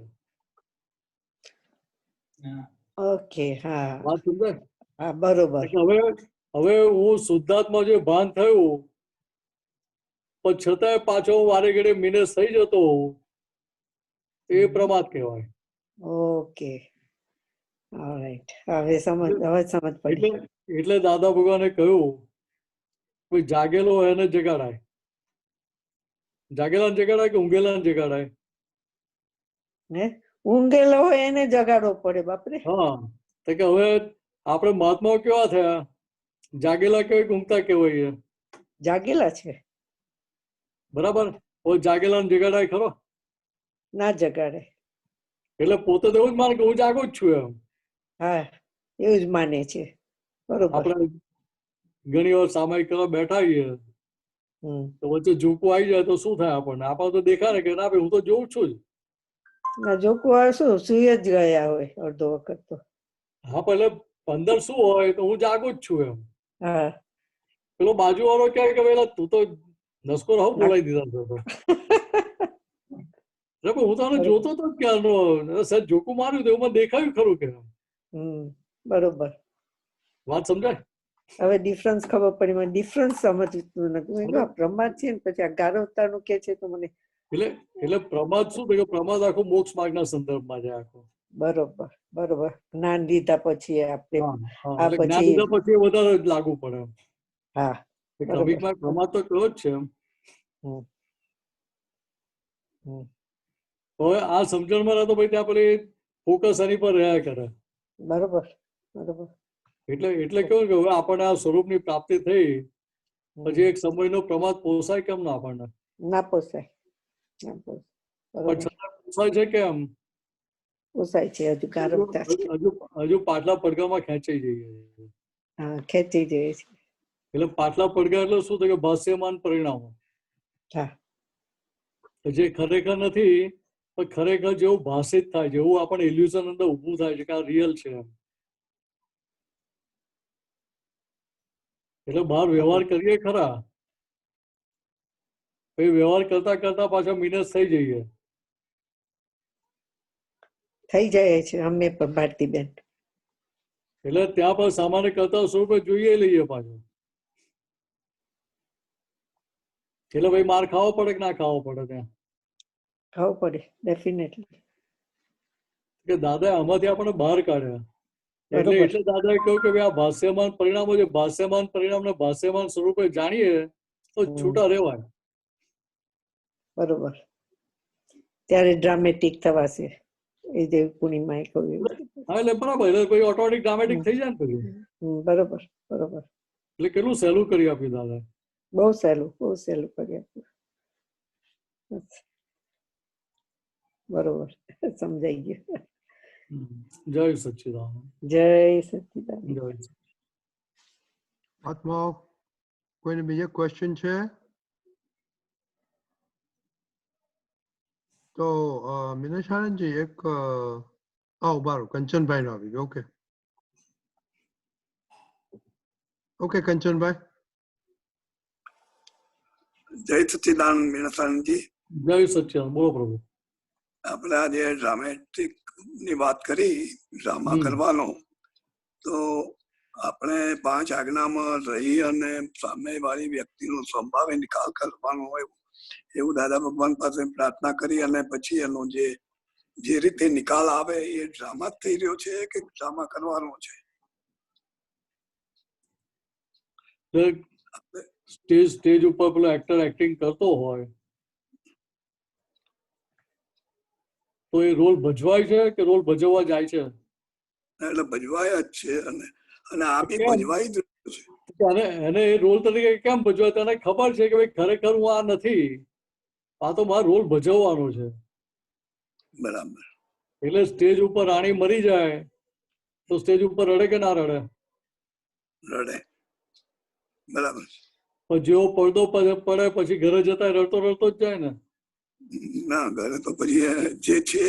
ઓકે હા વાત સમજાય? હા બરોબર હવે હું શુદ્ધાત્મા જે ભાન થયું પણ છતાંય પાછો વારે ઘડીએ મિનેસ થઈ જતો હોઉં, એ પ્રમાદ કહેવાય. ઓકે ઓલરાઈટ હવે સમજ પડી. એટલે દાદા ભગવાને કહ્યું કોઈ જાગેલો હોય એને જગાડાય. જાગેલાને જગાડાય કે ઊંઘેલાને જગાડાય? હે ઊંઘેલો હોય એને જગાડવો પડે બાપરે. હા તો કે હવે આપણે મહાત્માઓ કેવા થયા? જાગેલા કેવાય કે ઊંઘતા કેવાય? જાગેલા છે. બરાબર. કોઈ જાગેલાને જગાડાય ખરો? ના જગાડે. એટલે પોતે તો એવું જ માને કે હું જાગો જ છું એમ. હા એવું જ માને છે. બરોબર. આપણે ઘણી વાર સામાયિક કરવા બેઠા છીએ તો વચ્ચે ઝૂકવું આવી જાય તો શું થાય આપણને? આપણે તો દેખાય ને કે ના ભાઈ હું તો જોઉં છું જ. ના જોકું શું સુઈ જ ગયા હોય અડધો વખત તો. હા પેલે અંદર શું હોય તો હું જાગો જ છું એમ. હા પેલો બાજુ વાળો કહે કે પેલા તું તો નસકોર હોવ બોલાવી દીધા તો. હું તો જોતો હતો ક્યારનો, સર જોકું માર્યું તો એવું મને દેખાયું ખરું કે. બરોબર. વાત સમજાય? હવે ડિફરન્સ ખબર પડી. મને ડિફરન્સ સમજતું નથી. પ્રમાદ છે ને પછી આ ગારવતાનું કે છે તો મને એટલે પ્રમાદ શું કે પ્રમાદ આખો મોક્ષ માર્ગના સંદર્ભમાં છે આખો. બરોબર બરોબર. જ્ઞાન લીધા પછી આપણે આ જ્ઞાન લીધા પછી વધારે લાગુ પડે. હા ક્રમિકમાં પ્રમાદ તો કયો જ છે એમ. હવે આ સમજણમાં રહેતો ભાઈ ત્યાં પેલી ફોકસ એની પર રહ્યા કરે. બરોબર બરોબર. એટલે કેવું કે હવે આપણને આ સ્વરૂપની પ્રાપ્તિ થઈ પછી એક સમયનો પ્રમાદ પોસાય કેમ ના આપણને? ના પોસાય. પણ છતાં પોસાય છે કેમ? પોસાય છે હજુ ગારવતા છે. હજુ પાટલા પડઘામાં ખેંચાઈ જઈએ. હા ખેંચી જાય છે. એટલે પાટલા પડઘા એટલે શું થાય કે ભાષ્યમાન પરિણામો. હા જે ખરેખર નથી પણ ખરેખર જેવું ભાષિત થાય, જેવું આપણને ઇલ્યુઝન અંદર ઊભું થાય છે કે આ રિયલ છે એમ. એટલે બહાર વ્યવહાર કરીએ ખરા, પછી વ્યવહાર કરતા કરતા પાછા મિનસ થઈ જઈએ. થઈ જાય છે અમે પણ ભારતીબેન. એટલે ત્યાં પણ સામાન્ય કરતા સ્વરૂપે જોઈએ લઈએ પાછું. એટલે ભાઈ માર ખાવો પડે કે ના ખાવો પડે? ત્યાં ખાવું પડે ડેફિનેટલી. કે દાદા આમાંથી આપણને બહાર કાઢ્યા. એટલે દાદાએ કહ્યું કે ભાઈ આ ભાષ્યમાન પરિણામો છે, ભાષ્યમાન પરિણામ ને ભાષ્યમાન સ્વરૂપે જાણીએ તો છૂટા રહેવાય. બરોબર. ત્યારે ડ્રામેટિક થવાશે. એ જે પૂર્ણિમાએ કહ્યું. હા એટલે બરાબર. એટલે કોઈ ઓટોમેટિક ડ્રામેટિક થઈ જાય ને પછી. બરોબર બરોબર. એટલે કેટલું સહેલું કરી આપ્યું દાદા. બહુ સહેલું કરી આપ્યું. બરોબર સમજાઈ ગયું. જય સચ્ચિદાનંદ. જય સચ્ચિદાનંદ. જય. આત્માઓ કોઈને બીજો ક્વેશ્ચન છે? તો મીનાશાનંદજી એક બારું કંચનભાઈ નો આવી ગયો. ઓકે કંચનભાઈ. જય સચ્ચિદાનંદ મીનાશાનંદજી. જય સચ્ચિદાનંદ. બોલો પ્રભુ. આપણે આજે ડ્રામેટિક ની વાત કરી, ડ્રામા કરવાનો, તો આપણે 5 આજ્ઞામાં રહી અને સામે વાળી વ્યક્તિનો સંભાવે નિકાલ કરવાનો હોય એવું દાદા ભગવાન પાસે પ્રાર્થના કરી અને પછી એનો જે રીતે નિકાલ આવે એ ડ્રામા થઈ રહ્યો છે કે ડ્રામા કરવાનો છે? સ્ટેજ ઉપર પેલો એક્ટર એક્ટિંગ કરતો હોય તો એ રોલ ભજવાય છે કે રોલ ભજવવા જાય છે? એટલે ભજવાય જ છે અને અને આ બી કેમ? ભજવાઈ જ રહ્યું છે. અને એને એ રોલ તરીકે કેમ ભજવાય? તને ખબર છે કે ભાઈ ખરેખર હું આ નથી, આ તો મારો રોલ ભજવવાનો છે. બરાબર. એટલે સ્ટેજ ઉપર રાણી મરી જાય તો સ્ટેજ ઉપર રડે કે ના રડે? રડે. બરાબર. પણ જેવો પડદો પડે પછી ઘરે જતા રડતો રડતો જ જાય ને. ના, ઘરે તો પછી જે છે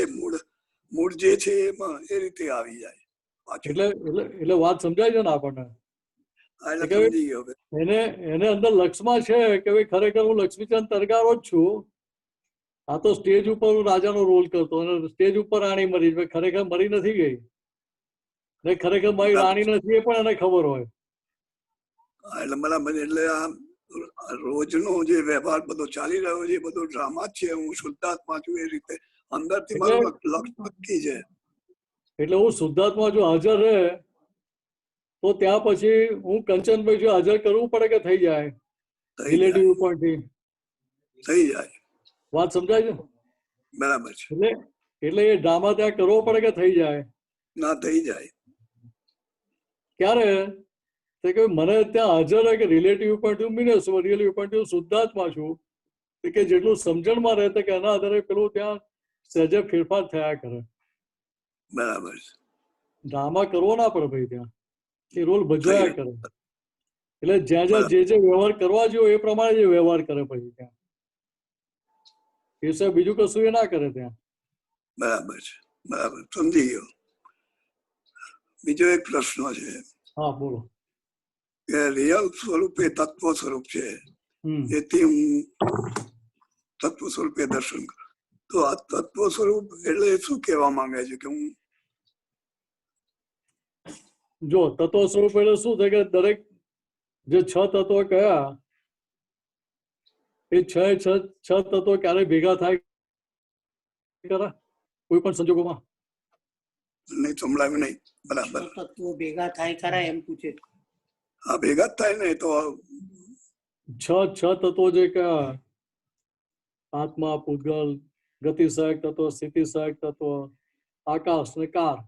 મૂળ જે છે એમાં એ રીતે આવી જાય પાછું. એટલે વાત સમજાય છે ને આપણને? એટલે કે સમજી ગયો. એને અંદર લક્ષમાં છે કે ભાઈ ખરેખર હું લક્ષ્મીચંદ તરગારો જ છું, આ તો સ્ટેજ ઉપર હું રાજાનો રોલ કરતો અને સ્ટેજ ઉપર રાણી મરી, ખરેખર મરી નથી ગઈ ને ખરેખર મારી રાણી નથી એ પણ એને ખબર હોય. એટલે બરાબર. એટલે આ રોજનો જે વ્યવહાર બધો ચાલી રહ્યો છે એ બધો ડ્રામા જ છે. હું શુદ્ધાત્મા છું એ રીતે અંદરથી મારું લક્ષ્ય નક્કી છે. એટલે હું શુદ્ધાત્મા જો હાજર રહે તો ત્યાં પછી હું કંચનભાઈ જો હાજર કરવું પડે કે થઈ જાય? રિલેટિવ ઉપરથી થઈ જાય. વાત સમજાય છે? બરાબર છે. એટલે એ ડ્રામા ત્યાં કરવો પડે કે થઈ જાય? ના, થઈ જાય. ક્યારે? કે મને ત્યાં હાજર રહે કે relative point minus relative point શુદ્ધાત્મા છું કે જેટલું સમજણમાં રહે કે એના આધારે પેલું ત્યાં સહેજે ફેરફાર થયા કરે. બરાબર. ડ્રામા કરવો ના પડે ભાઈ, ત્યાં એ રોલ ભજવાયા કરે. એટલે જ્યાં જ્યાં જે વ્યવહાર કરવા જોઈએ એ પ્રમાણે જે વ્યવહાર કરે પછી ત્યાં એ સાહેબ બીજું કશું એ ના કરે ત્યાં. બરાબર છે. બરાબર, સમજી ગયો. બીજો એક પ્રશ્ન છે. હા, બોલો. કે રિયલ સ્વરૂપ એ તત્વ સ્વરૂપ છે, એથી હું તત્વ સ્વરૂપે દર્શન કરું. તો આ તત્વ સ્વરૂપ એટલે શું કહેવા માંગે છે? કે હું જો તત્વ સ્વરૂપ એટલે શું થાય કે દરેક જે 6 તત્વો કયા એ 6 તત્વો ક્યારે ભેગા થાય ખરા કોઈ પણ સંજોગોમાં? નહીં સંભળાયું નહીં. બરાબર. તત્વો ભેગા થાય ખરા એમ પૂછે. હા, ભેગા જ થાય ને. તો 6 તત્વો જે કયા? આત્મા, પૂતગલ, ગતિ સહાયક તત્વ, સ્થિતિ સહાયક તત્વ, આકાશ ને કાર,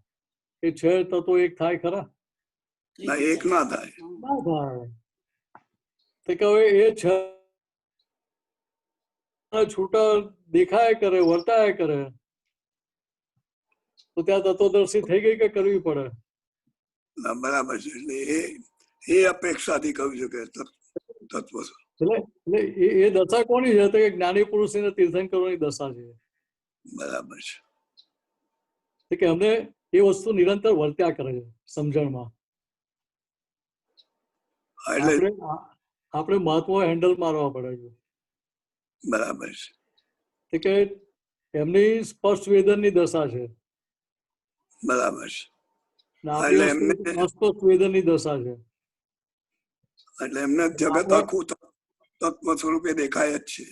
એ 6 તત્વો એક થાય ખરા? ના, એક ના થાય. ના થાય. તો કે હવે એ 6 છૂટા દેખાય કરે, વર્તાય કરે, તો ત્યાં તત્વદર્શી થઈ ગઈ કે કરવી પડે? બરાબર છે. એટલે એ અપેક્ષાથી કહ્યું છે કે તત્વ. એટલે એ દશા કોની છે? કે જ્ઞાની પુરુષની તીર્થંકરોની દશા છે. બરાબર છે કે અમને એ વસ્તુ નિરંતર વર્ત્યા કરે છે સમજણમાં. આપણે મહાત્મા હેન્ડલ મારવા પડે છે. બરાબર છે કે એમની સ્પષ્ટ વેદનની દશા છે. બરાબર છે. અસ્પષ્ટ વેદનની દશા છે. એટલે એમને જગત આખું તત્વ સ્વરૂપે દેખાય જ છે.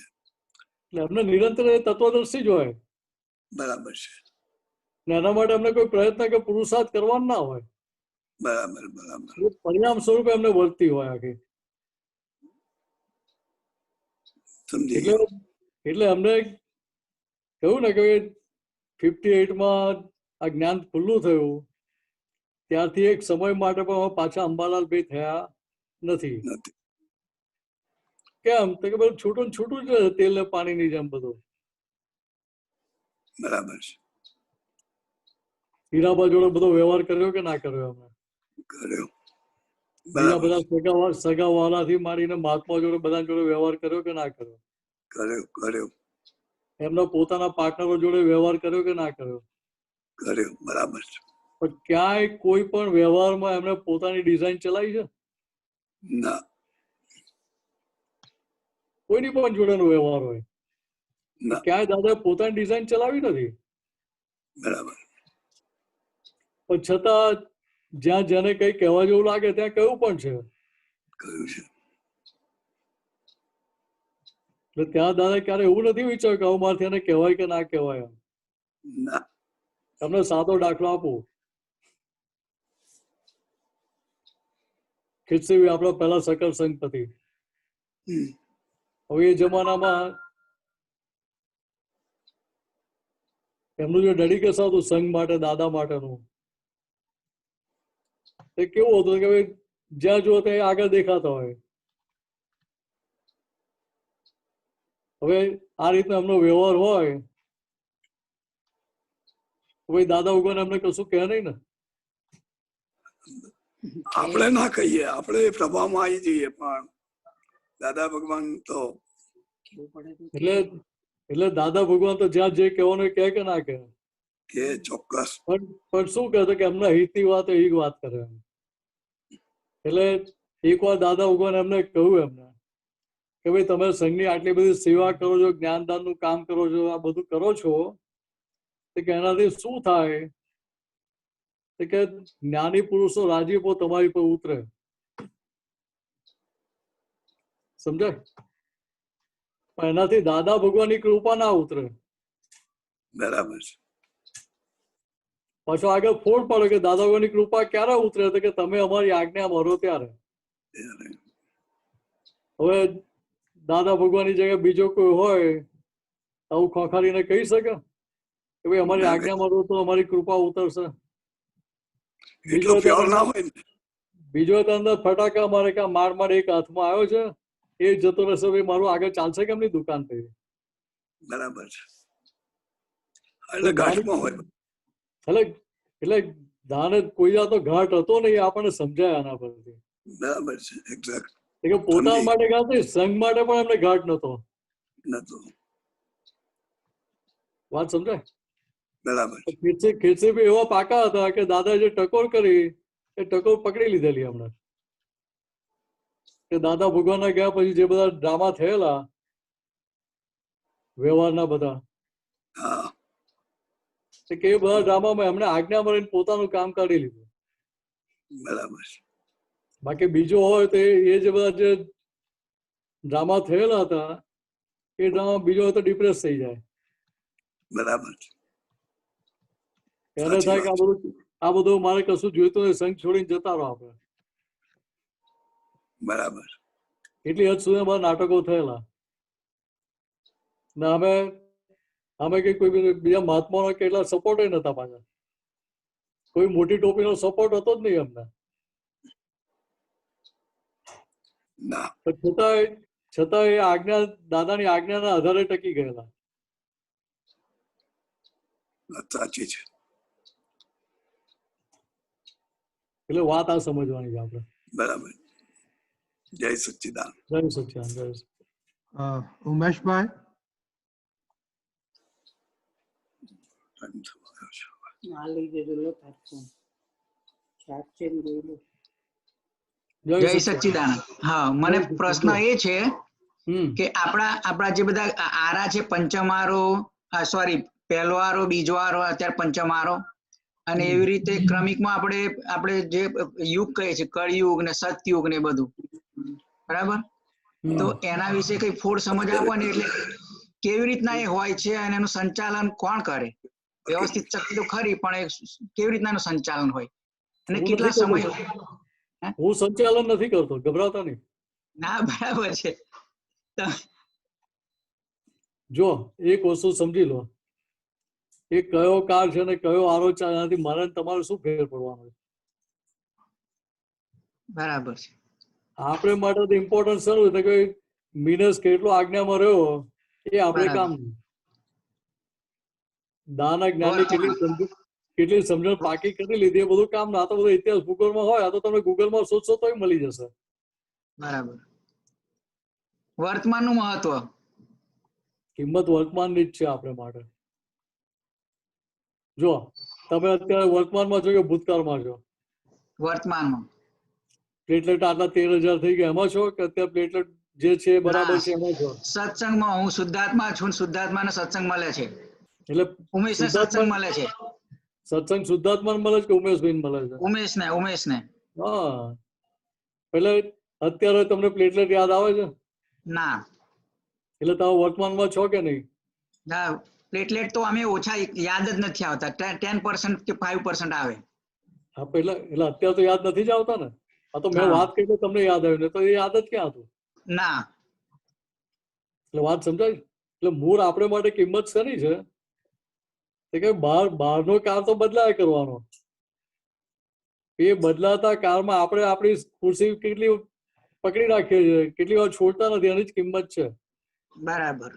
એટલે એમને નિરંતર તત્વદર્શી જ હોય. બરાબર છે. એના માટે એમને કોઈ પ્રયત્ન કે પુરુષાર્થ કરવાનો ના હોય. બરાબર. બરાબર. પરિણામ સ્વરૂપે એમને વર્તી હોય આખી. એટલે અમને કહ્યું ને કે 58માં આ જ્ઞાન ખુલ્લું થયું ત્યારથી એક સમય માટે પણ પાછા અંબાલાલ ભાઈ થયા નથી. કેમ? તો કે બધું છૂટું છૂટું જ તેલ ને પાણીની જેમ બધું. બરાબર છે. હીરાબા જોડે બધો વ્યવહાર કર્યો કે ના કર્યો? અમે કર્યો. બધા સગાવાલાથી માંડીને મહાત્મા જોડે બધા જોડે વ્યવહાર કર્યો કે ના કર્યો? કર્યો. એમના પોતાના પાર્ટનરો જોડે વ્યવહાર કર્યો કે ના કર્યો? કર્યો. બરાબર છે. પણ ક્યાંય કોઈ પણ વ્યવહારમાં એમને પોતાની ડિઝાઇન ચલાવી છે? ના. કોઈની પણ જોડેનો વ્યવહાર હોય ક્યાંય દાદા પોતાની ડિઝાઇન ચલાવી નથી. બરાબર. પણ છતાં જ્યાં જેને કઈ કહેવા જેવું લાગે ત્યાં કહ્યું પણ છે. કહ્યું છે. એટલે ત્યાં દાદા ક્યારે એવું નથી વિચાર્યું કે આવું મારથી એને કહેવાય કે ના કહેવાય? ના. તમને સાદો દાખલો આપું. ખીચવી આપણા પહેલા સકલ સંગપતિ. હવે એ જમાનામાં એમનું જે ડેડિકેશન હતું સંઘ માટે, દાદા માટેનું, એ કેવું હતું કે ભાઈ જ્યાં જુઓ ત્યાં આગળ દેખાતા હોય. હવે આ રીતનો એમનો વ્યવહાર હોય તો ભાઈ દાદા ભગવાન એમને કશું કહે નહીં ને. આપણે ના કહીએ, આપણે એ પ્રભાવમાં આવી જઈએ, પણ દાદા ભગવાન તો એટલે દાદા ભગવાન તો જ્યાં જે કહેવાનું કહે કે ના કહે, કે ચોક્કસ. પણ શું કહે કે એમના હિતની વાત એ વાત કરે. એટલે એકવાર દાદા ભગવાન એમને કહ્યું એમને કે ભાઈ તમે સંઘની આટલી બધી સેવા કરો છો, જ્ઞાનદાનનું કામ કરો છો, આ બધું કરો છો, કે એનાથી શું થાય કે જ્ઞાની પુરુષો રાજીપો તમારી પર ઉતરે. સમજાય? પણ એનાથી દાદા ભગવાનની કૃપા ના ઉતરે. બરાબર છે. પાછો આગળ ફોડ પડે કે દાદા ભગવાનની કૃપા ક્યારે ઉતરે તો કે તમે અમારી આજ્ઞા મારો ત્યારે. હવે દાદા ભગવાનની જગ્યાએ બીજો કોઈ હોય આવું ખોખારીને કહી શકે કે ભાઈ અમારી આજ્ઞા મારો તો અમારી કૃપા ઉતરશે? બીજો તો અંદર ફટાકા મારે કે માર એક હાથમાં આવ્યો છે એ જતો રહેશે, ભાઈ મારું આગળ ચાલશે કેમ ની દુકાન થઈ. બરાબર છે. એટલે ઘાટમાં હોય. એટલે દાને કોઈ જાતનો ઘાટ હતો નહીં, આપણને સમજાય આના પરથી. બરાબર છે. એક્ઝેક્ટ. કે પોતાના માટે ઘાટ નહીં, સંઘ માટે પણ એમને ઘાટ નતો. વાત સમજાય? બરાબર. ખેતરી એવા પાકા હતા કે દાદા જે ટકોર કરી એ ટકોર પકડી લીધેલી હમણાં. કે દાદા ભગવાનના ગયા પછી જે બધા ડ્રામા થયેલા વ્યવહારના બધા, કે એ બધા ડ્રામામાં એમણે આજ્ઞા મળીને પોતાનું કામ કાઢી લીધું. બરાબર. બાકી બીજો હોય તો એ જે બધા જે ડ્રામા થયેલા હતા એ ડ્રામા બીજો હોય તો ડિપ્રેસ થઈ જાય. બરાબર. એને થાય કે આ બધું મારે કશું જોઈતું નહીં, સંઘ છોડીને જતા રહો આપણે. બરાબર. એટલી હદ સુધી અમારા નાટકો થયેલા ને અમે કઈ કોઈ બીજા મહાત્માનો કેટલા સપોર્ટ નતા પાછા. કોઈ મોટી ટોપીનો સપોર્ટ હતો જ નહીં અમને. છતાં એ આજ્ઞા દાદાની આજ્ઞાના આધારે ટકી ગયેલા. સાચી છે. એટલે વાત આ સમજવાની છે આપણે. બરાબર. જય સચ્ચિદાન. જય સચ્ચિદાન. જય ઉમેશભાઈ. જય સચ્ચિદાન. હા, મને પ્રશ્ન એ છે કે આપણા જે બધા આરા છે, પંચમારો, સોરી પહેલો આરો, બીજો આરો, અત્યારે પંચમારો, અને એવી રીતે ક્રમિકમાં આપણે જે યુગ કહીએ છીએ, કળયુગ ને સતયુગ ને બધું, બરાબર? તો એના વિશે કઈ ફૂડ સમજ આપવાની, એટલે કેવી રીતના એ હોય છે અને એનું સંચાલન કોણ કરે? વ્યવસ્થિત શક્તિ તો ખરી, પણ કેવી રીતના એનું સંચાલન હોય અને કેટલા સમય? હું સંચાલન નથી કરતો, ગભરાતા નહીં. ના, બરાબર છે. જો એક વસ્તુ સમજી લો, એ કયો કાળ છે ને કયો આરો છે, એનાથી મારે તમારે શું ફેર પડવાનો? બરાબર છે. આપણે માટે તો ઇમ્પોર્ટન્સ શરૂ છે કે મિનસ કેટલો આજ્ઞામાં રહ્યો એ આપણે કામ. દાના જ્ઞાનની કેટલી સમજણ પાકી કરી લીધી એ બધું કામ ના. તો બધું ઇતિહાસ ભૂગોળમાં હોય, આ તો તમે ગૂગલમાં શોધશો તોય મળી જશે. બરાબર. વર્તમાનનું મહત્વ, કિંમત વર્તમાનની જ છે આપણે માટે. જો તમે અત્યારે વર્તમાનમાં છો કે ભૂતકાળમાં છો? વર્તમાનમાં. પ્લેટલેટ આટલા 13,000 થઈ ગયા એમાં છો કે અત્યારે પ્લેટલેટ જે છે બરાબર છે એમાં છો? સત્સંગમાં હું શુદ્ધાત્મા છું, શુદ્ધાત્માને સત્સંગ મળે છે. એટલે ઉમેશને સત્સંગ મળે છે. સત્સંગ શુદ્ધાત્માને મળે છે કે ઉમેશભાઈને મળે છે? ઉમેશને. હા, એટલે અત્યારે તમને પ્લેટલેટ યાદ આવે છે? ના. એટલે તમે વર્તમાનમાં છો કે નહીં? ના, પ્લેટલેટ તો અમે ઓછા યાદ જ નથી આવતા. 10% કે 5% આવે. હા, એટલે અત્યારે તો યાદ નથી જ આવતા ને. આ તો મેં વાત કરી તમને યાદ આવ્યું ને, તો એ યાદ જ ક્યાં હતું? ના. એટલે વાત સમજાય? એટલે મૂળ આપણે માટે કિંમત શેની છે? કે બહારનો કાળ તો બદલાય કરવાનો. એ બદલાતા કાળમાં આપણે આપણી ખુરશી કેટલી પકડી રાખીએ છીએ, કેટલી વાર છોડતા નથી. એની જ કિંમત છે. બરાબર.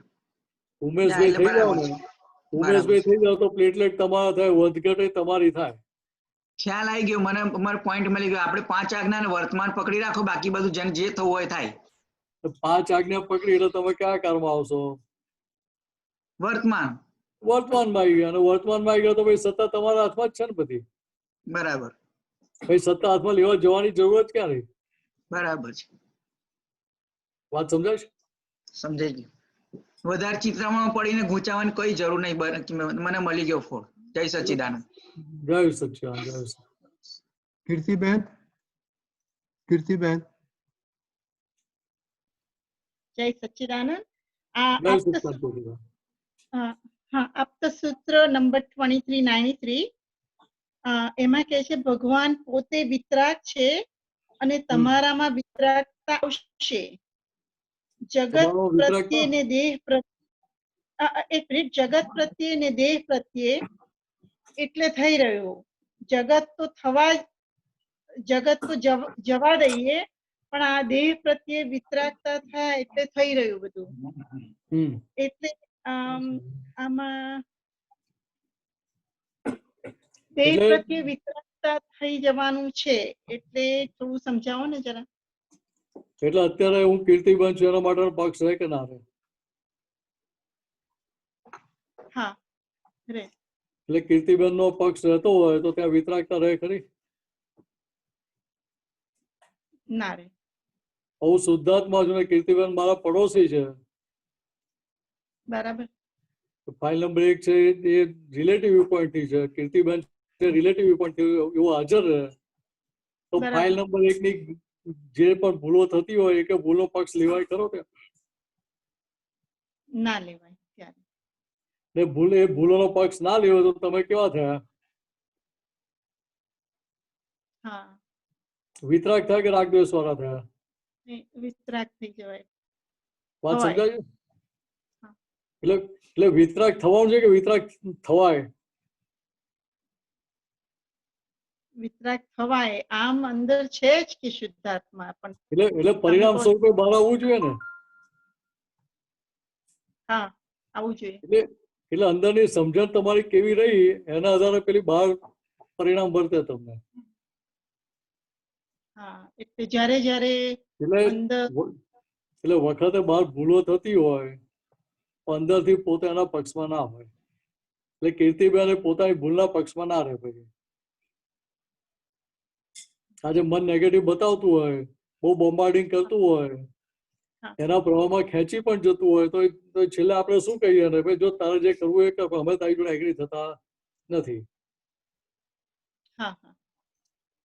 ઉમેશભાઈ થઈ જાવ ને, ઉમેશભાઈ થઈ જાવ તો પ્લેટલેટ તમારા થાય, વધઘટ તમારી થાય. ખ્યાલ આવી ગયો મને, તમારો પોઈન્ટ મળી ગયો. આપણે 5 આજ્ઞા ને વર્તમાન પકડી રાખો, બાકી બધું જેને જે થવું હોય થાય. 5 આજ્ઞા પકડી એટલે તમે કયા કાળમાં આવશો? વર્તમાન. વર્તમાનમાં આવી ગયા, અને વર્તમાનમાં આવી ગયા તો ભાઈ સત્તા તમારા હાથમાં જ છે ને બધી. બરાબર. ભાઈ સત્તા હાથમાં લેવા જવાની જરૂરત ક્યાં રહી? બરાબર છે. વાત સમજાય છે? સમજાઈ ગયું. વધારે ચિત્રમાં પડીને ગૂંચાવાની કોઈ જરૂર નહીં, મને મળી ગયો ફોડ. જય સચ્ચિદાનંદ. જય સચ્ચિદાનંદ. જય સચ્ચિદાનંદ. કીર્તિબેન, કીર્તિબેન. જય સચ્ચિદાનંદ. જય સચ્ચિદાનંદ. આપ્ત સૂત્ર નંબર 2393 એમાં કહે છે ભગવાન પોતે વિતરાગ છે અને તમારામાં વિતરાગતા આવશે. જગત પ્રત્યે ને દેહ જગત પ્રત્યે ને દેહ પ્રત્યે એટલે થઈ રહ્યું. જગત તો જવા દઈએ, પણ આ દેહ પ્રત્યે વિતરાગતા થાય એટલે થઈ રહ્યું બધું. એટલે આમાં દેહ પ્રત્યે વિતરાગતા થઈ જવાનું છે, એટલે થોડું સમજાવો ને જરા. એટલે અત્યારે હું કીર્તિબેન છું એના માટે પક્ષ રહે કે ના રહે? હા રે. એટલે કીર્તિબેન નો પક્ષ રહેતો હોય તો ત્યાં વિતરાગતા રહે ખરી? ના રે. હું શુદ્ધાત્મા છું ને કીર્તિબેન મારા પડોશી છે. બરાબર. ફાઇલ નંબર 1 છે એ રિલેટિવ વ્યૂ પોઈન્ટ થી છે, કીર્તિબેન રિલેટિવ વ્યૂ પોઈન્ટ થી એવું હાજર રહે તો ફાઇલ નંબર 1 ની જે પણ ભૂલો થતી હોય કે ભૂલો પક્ષ લેવાય ખરો કે ના લેવાય? ત્યારે એ ભૂલોનો પક્ષ ના લેવો તો તમે કેવા થયા? હા. વિતરાગ થયા કે રાગદ્વેષ વાળા થયા? વિતરાગ થઈ જવાય. વાત સમજાય? એટલે વિતરાગ થવાનું છે કે વિતરાગ થવાય? વિતરાગ થવાય. આમ અંદર છે જ કે શુદ્ધાત્મા, પણ એટલે પરિણામ સ્વરૂપે બહાર આવવું જોઈએ ને. હા, આવવું જોઈએ. એટલે અંદરની સમજણ તમારી કેવી રહી એના આધારે પેલી બહાર પરિણામ વર્તે તમને. હા, એટલે જ્યારે એટલે વખતે બહાર ભૂલો થતી હોય અંદરથી પોતે એના પક્ષમાં ના હોય. એટલે કીર્તિબેન પોતાની ભૂલના પક્ષમાં ના રહે. પછી આજે મન નેગેટિવ બતાવતું હોય, બહુ બોમ્બાર્ડિંગ કરતું હોય, એના પ્રવાહમાં ખેંચી પણ જતું હોય તો છેલ્લે આપણે શું કહીએ ને ભાઈ જો તારે જે કરવું એ કર, અમે તારી જોડે એગ્રી થતા નથી.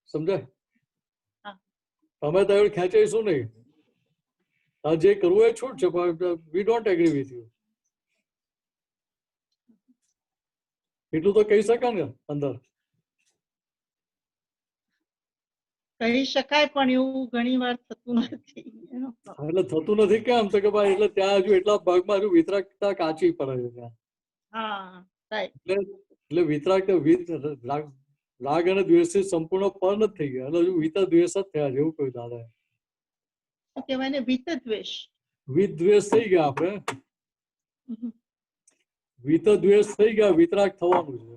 સમજાય? અમે તારી જોડે ખેંચાઈશું નહીં. તારે જે કરવું એ છૂટ છે, પણ we don't agree with you. એટલું તો કહી શકાય ને અંદર. કહી શકાય, પણ એવું ઘણી વાર થતું નથી. એટલે થતું નથી કેમ? તો કે ભાઈ એટલે ત્યાં હજુ એટલા ભાગમાં હજુ વિતરાગતા કાચી પડે છે ત્યાં. એટલે વિતરાગ રાગ અને દ્વેષ થી સંપૂર્ણ પર નથી થઈ ગયા, એટલે હજુ વિત દ્વેષ જ થયા છે એવું કહ્યું દાદા. કહેવાય ને વિત દ્વેષ. વિત દ્વેષ થઈ ગયા આપણે. વિત દ્વેષ થઈ ગયા, વિતરાગ થવાનું છે.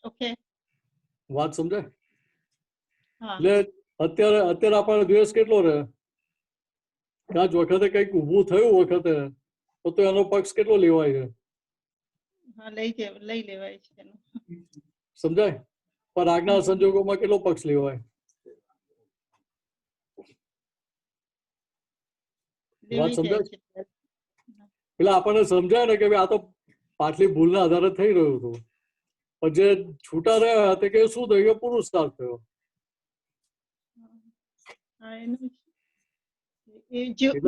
ઓકે. વાત સમજાય? એટલે અત્યારે આપણને દ્વેષ કેટલો રહે? આજ વખતે કઈક ઉભું થયું વખતે તો એનો પક્ષ કેટલો લેવાય છે? લઈ લેવાય છે. સમજાય? પણ આજના સંજોગોમાં કેટલો પક્ષ લેવાય? વાત સમજાય? એટલે આપણને સમજાય ને કે આ તો પાછલી ભૂલના આધારે થઈ રહ્યું હતું, પણ જે છૂટા રહ્યા તે કે શું થયું કે પુરુષાર્થ થયો.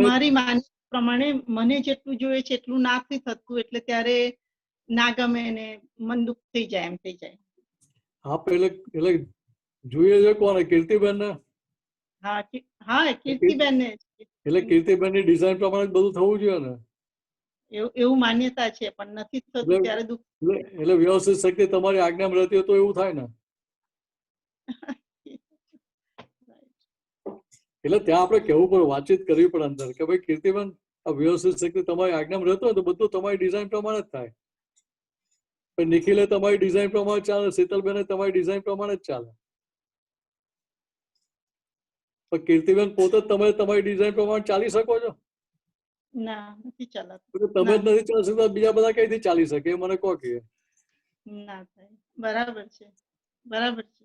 મારી માની પ્રમાણે મને જેટલું જોઈએ છે એટલું નાથી થતું, એટલે ત્યારે ના ગમે ને મન દુઃખ થઈ જાય, એમ થઈ જાય. હા, એટલે જોઈએ છે કોને? કીર્તિબેન ને. હા, કીર્તિબેન ને. એટલે કીર્તિબેન ની ડિઝાઇન પ્રમાણે બધું થવું જોઈએ ને. એવું માન્યતા છે, પણ નથી થતું ત્યારે દુઃખ. એટલે વ્યવસ્થિત શક્તિ તમારી આજ્ઞામાં રહેતી હોય તો એવું થાય ને. એટલે ત્યાં આપણે કહેવું પડે, વાતચીત કરવી પડે અંદર કે ભાઈ કીર્તિબેન, આ વ્યવસ્થિત શક્તિ તમારી આજ્ઞામાં રહેતો હોય તો બધું તમારી ડિઝાઇન પ્રમાણે જ થાય. નિખિલે તમારી ડિઝાઇન પ્રમાણે ચાલે, શીતલબેન તમારી ડિઝાઇન પ્રમાણે જ ચાલે. પણ કીર્તિબેન પોતે જ તમે તમારી ડિઝાઇન પ્રમાણે ચાલી શકો છો? ના, નથી ચાલતું. તમે જ નથી ચાલી શકતા, બીજા બધા કઈથી ચાલી શકે એ મને કહો કે. ના થાય. બરાબર છે, બરાબર છે.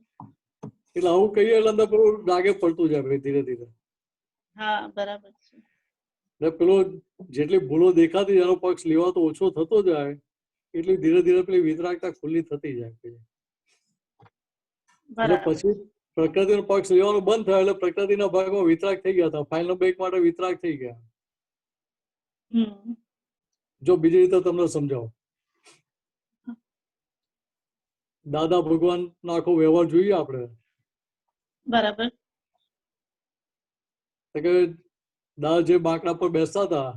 એટલે આવું કહીએ એટલે અંદર પેલું લાગે પડતું જાય ધીરે ધીરે. હા, બરાબર છે. એટલે પેલો જેટલી ભૂલો દેખાતી એનો પક્ષ લેવા તો ઓછો થતો જાય, એટલી ધીરે ધીરે પેલી વિતરાગતા ખુલ્લી થતી જાય. એટલે પછી પ્રકૃતિનો પક્ષ લેવાનું બંધ થયો એટલે પ્રકૃતિના ભાગમાં વિતરાગ થઈ ગયા હતા. ફાઇલ નંબર 1 માટે વિતરાગ થઈ ગયા. જો બીજી રીતે તમને સમજાવો, દાદા ભગવાન નો આખો વ્યવહાર જોઈએ આપણે. બરાબર. કે દાદા જે બાંકડા પર બેસતા હતા,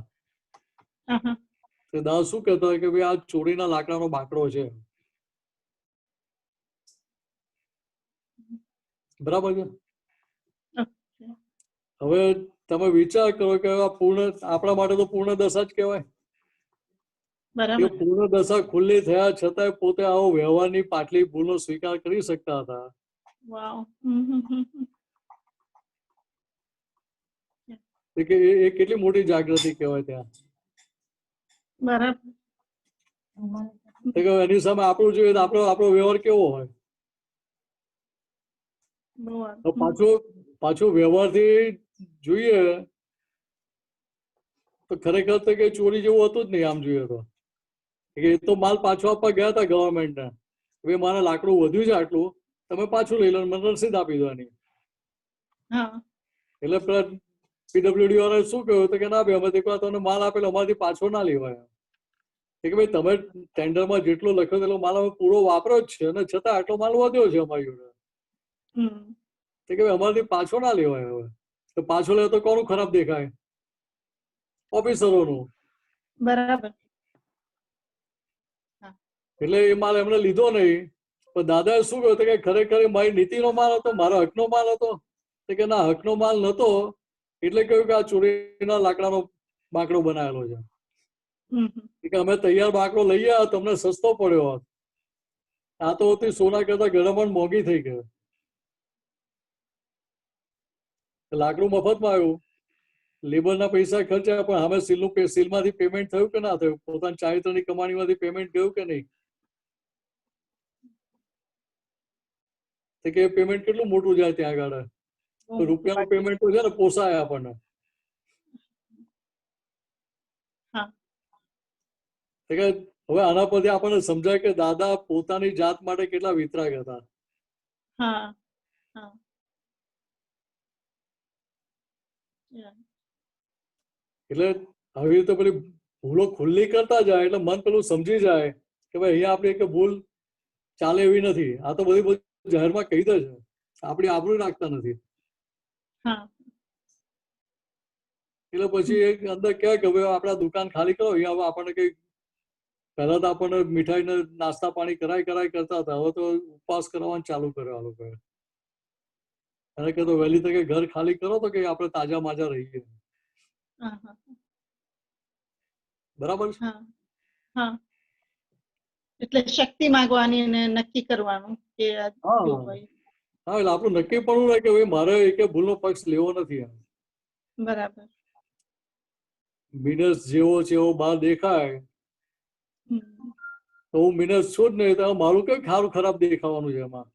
દાદા શું કહેતા હોય કે ભાઈ આ ચોરીના લાકડાનો બાંકડો છે. બરાબર છે. હવે તમે વિચાર કરો કે આપણા માટે તો પૂર્ણ દશા જ કહેવાય. પૂર્ણ દશા ખુલ્લી થયા છતાંય પોતે આવો વ્યવહારની પાટલી ભૂલનો સ્વીકાર કરી શકતા હતા. એ કેટલી મોટી જાગૃતિ કહેવાય ત્યાં. બરાબર. એની સામે આપણું જોઈએ તો આપણો વ્યવહાર કેવો હોય? પાછો વ્યવહારથી જોઈએ તો ખરેખર તો કઈ ચોરી જેવું હતું જ નહીં. આમ જોઈએ તો એ તો માલ પાછો આપવા ગયા હતા ગવર્મેન્ટને, હવે મારે લાકડું વધ્યું છે આટલું, તમે પાછું લઈ લો, મને રસીદ આપી દો એની. એટલે પેલા પીડબ્લ્યુડી વાળાએ શું કહ્યું કે ના ભાઈ, અમે તમને માલ આપેલો અમારાથી પાછો ના લેવાય. કે ભાઈ તમે ટેન્ડરમાં જેટલો લખ્યો એટલો માલ અમે પૂરો વાપરો જ છે અને છતાં આટલો માલ વધ્યો છે અમારી જોડે. કે ભાઈ અમારાથી પાછો ના લેવાય. હવે તો પાછો લે તો કોનું ખરાબ દેખાય? ઓફિસરોનું. બરાબર. એટલે એ માલ એમને લીધો નહીં. પણ દાદાએ શું કહ્યું કે ખરેખર મારી નીતિનો માલ હતો, મારો હકનો માલ હતો? કે ના, હકનો માલ નતો, એટલે કહ્યું કે આ ચોરીના લાકડાનો બાંકડો બનાવેલો છે. કે અમે તૈયાર બાંકડો લઈ આવ્યા, તમને સસ્તો પડ્યો હોત. આ તો સોના કરતા ગળામણ મોંઘી થઈ ગયો. લાકડું મફતમાં આવ્યું, લેબરના પૈસા ખર્ચ્યા, પણ હવે સીલમાંથી પેમેન્ટ થયું કે ના થયું? પોતાની ચારિત્રની કમાણીમાંથી પેમેન્ટ ગયું કે નહીં? કે પેમેન્ટ કેટલું મોટું જાય ત્યાં આગળ. રૂપિયાનું પેમેન્ટ તો છે ને, પોસાય આપણને. હવે આના પરથી આપણને સમજાય કે દાદા પોતાની જાત માટે કેટલા વિતરાગ હતા. એટલે આવી રીતે પેલી ભૂલો ખુલ્લી કરતા જાય એટલે મન પેલું સમજી જાય કે ભાઈ અહીંયા આપણી એક ભૂલ ચાલે એવી નથી. આ તો બધી જાહેરમાં કહી દે છે, આપણી આબરૂ રાખતા નથી. એટલે પછી એક અંદર કહે કે ભાઈ આપણા દુકાન ખાલી કરો, અહીંયા આપણને કઈ, પહેલા તો આપણને મીઠાઈ ને નાસ્તા પાણી કરાય કરતા હતા, હવે તો ઉપવાસ કરવાનું ચાલુ કર્યો આ લોકોએ. એને કે તો વહેલી તકે ઘર ખાલી કરો તો કે આપણે તાજા માજા રહીએ. બરાબર છે. એટલે શક્તિ માંગવાની અને નક્કી કરવાનું કે હા, એટલે આપણું નક્કી પડવું રહે કે ભાઈ મારે એક ભૂલનો પક્ષ લેવો નથી. બરાબર. મિનસ જેવો છે એવો બહાર દેખાય તો હું મિનસ છું જ નહીં, તો મારું કઈ ખારું ખરાબ દેખાવાનું છે એમાં?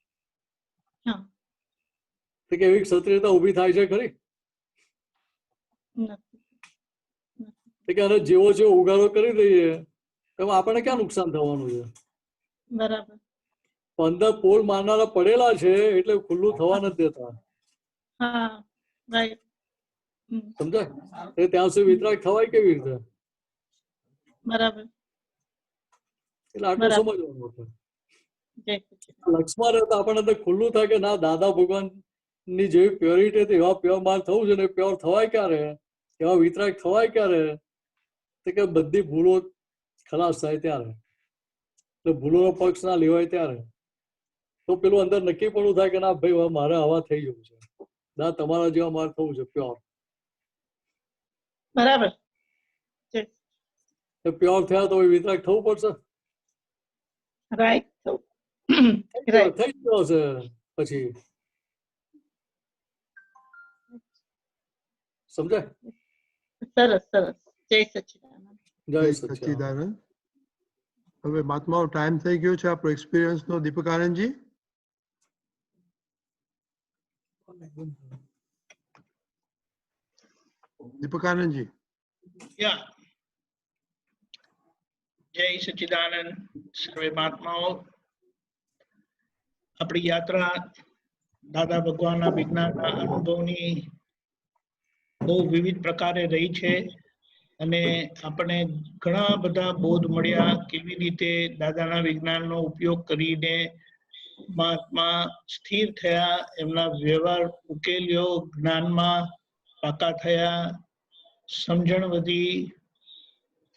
કે એવી ક્ષત્રિયતા ઉભી થાય છે ખરી? કે આને જેવો છે ઉગાડો કરી દઈએ તો આપણને ક્યાં નુકસાન થવાનું છે? બરાબર. 15 પોલ મારનારા પડેલા છે એટલે ખુલ્લું થવા નથી દેતા. સમજાય? ત્યાં સુધી વિતરાગ થવાય કેવી રીતે? બરાબર. એટલે આટલું સમજવાનું હતું. લક્ષ્મણ રહેતા આપણને ખુલ્લું થાય કે ના, દાદા ભગવાન ની જેવી પ્યોરિટી હતી એવા પ્યોર માલ થવું છે ને. પ્યોર થવાય ક્યારે? એવા વિતરાગ થવાય ક્યારે? તો કે બધી ભૂલો ખલાસ થાય ત્યારે, એટલે ભૂલોનો પક્ષ ના લેવાય ત્યારે તો પેલું અંદર નક્કી પણ થાય કે ના ભાઈ હવે મારે આવા થઈ જવું છે, ના તમારા જેવા મારે થવું છે પ્યોર. બરાબર. પ્યોર થયા તો વિતરાગ થવું પડશે. રાઈટ. થઈ ગયો છે પછી સમજાય. સરસ સરસ. જય સચ્ચિદાનંદ. જય જય સચ્ચિદાનંદ. સચ્ચિદાનંદ. હવે મહાત્માઓ ટાઈમ થઈ ગયો છે આપણો એક્સપિરિયન્સ નો. દીપક આનંદજી. દીપક આનંદજી. જય સચ્ચિદાનંદ. સર્વે મહાત્માઓ, આપણી યાત્રા દાદા ભગવાનના વિજ્ઞાનના અનુભવની બહુ વિવિધ પ્રકારે રહી છે અને આપણે ઘણા બધા બોધ મળ્યા કેવી રીતે દાદાના વિજ્ઞાનનો ઉપયોગ કરીને મહાત્મા સ્થિર થયા, એમના વ્યવહાર ઉકેલ્યો, જ્ઞાનમાં પાકા થયા, સમજણ વધી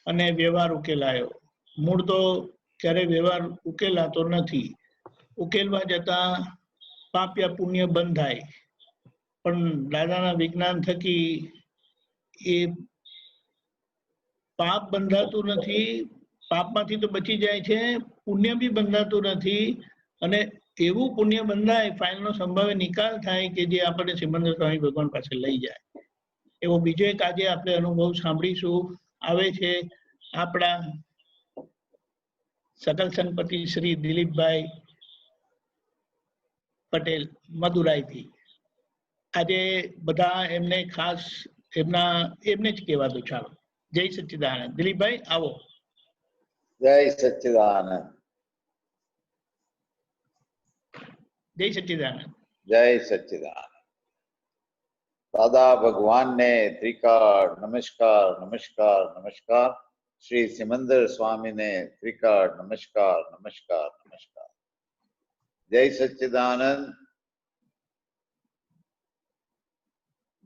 અને વ્યવહાર ઉકેલાયો. મૂળ તો ક્યારે વ્યવહાર ઉકેલાતો નથી, ઉકેલવા જતા પાપ યા પુણ્ય બંધ થાય, પણ દાદાના વિજ્ઞાન થકી એ પાપ બંધાતું નથી, પાપમાંથી તો બચી જાય છે, પુણ્ય બી બંધાતું નથી અને એવું પુણ્ય બંધાય ફાઇલનો સંભાવે નિકાલ થાય કે જે આપણને સિમંદર સ્વામી ભગવાન પાસે લઈ જાય. એવો બીજો એક આજે આપણે અનુભવ સાંભળીશું. આવે છે આપણા સકલ સંપતિ શ્રી દિલીપભાઈ પટેલ મદુરાઈથી. આજે બધા એમને ખાસ એમને જ કહેવા દો. ચાલો, જય સચ્ચિદાનંદ. દિલીપભાઈ આવો. જય સચ્ચિદાનંદ. જય સચ્ચિદાનંદ. જય સચ્ચિદાનંદ. દાદા ભગવાનને ત્રિકાળ નમસ્કાર નમસ્કાર નમસ્કાર. શ્રી સિમંદર સ્વામીને ત્રિકાળ નમસ્કાર નમસ્કાર નમસ્કાર. જય સચ્ચિદાનંદ.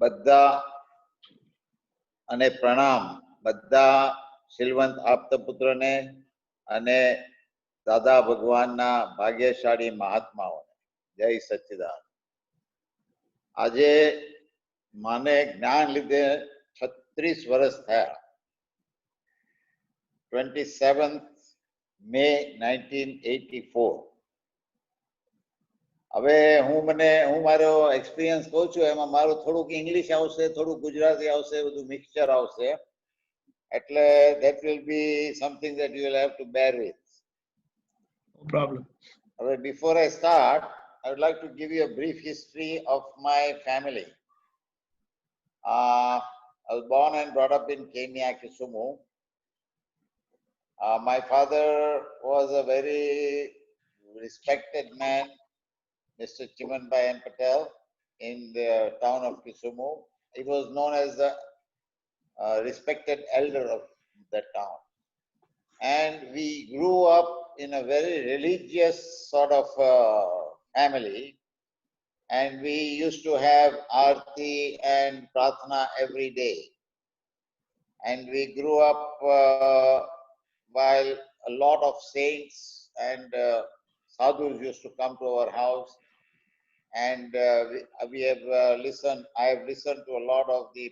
બધા અને પ્રણામ બધા શીલવંત આપતપુત્રને અને દાદા ભગવાનના ભાગ્યશાળી મહાત્માઓને. જય સચ્ચિદાનંદ. આજે મને જ્ઞાન લીધે 36 વર્ષ થયા. 27th May 1984. હવે હું મારો એક્સપિરિયન્સ કહું છું. એમાં મારું થોડુંક ઇંગ્લિશ આવશે, થોડુંક ગુજરાતી આવશે, બધું મિક્સચર આવશે. એટલે that will be something that you will have to bear with. No problem. હવે before I start, I would like to give you a brief history of my family. I was born and brought up in Kenya, Kisumu. My father was a very respected man, Mr. Chimanbhai N. Patel, in the town of Kisumu. He was known as the respected elder of that town. And we grew up in a very religious sort of family. And we used to have Aarti and Pratna every day. And we grew up while a lot of saints and sadhus used to come to our house. And we have I have listened to a lot of the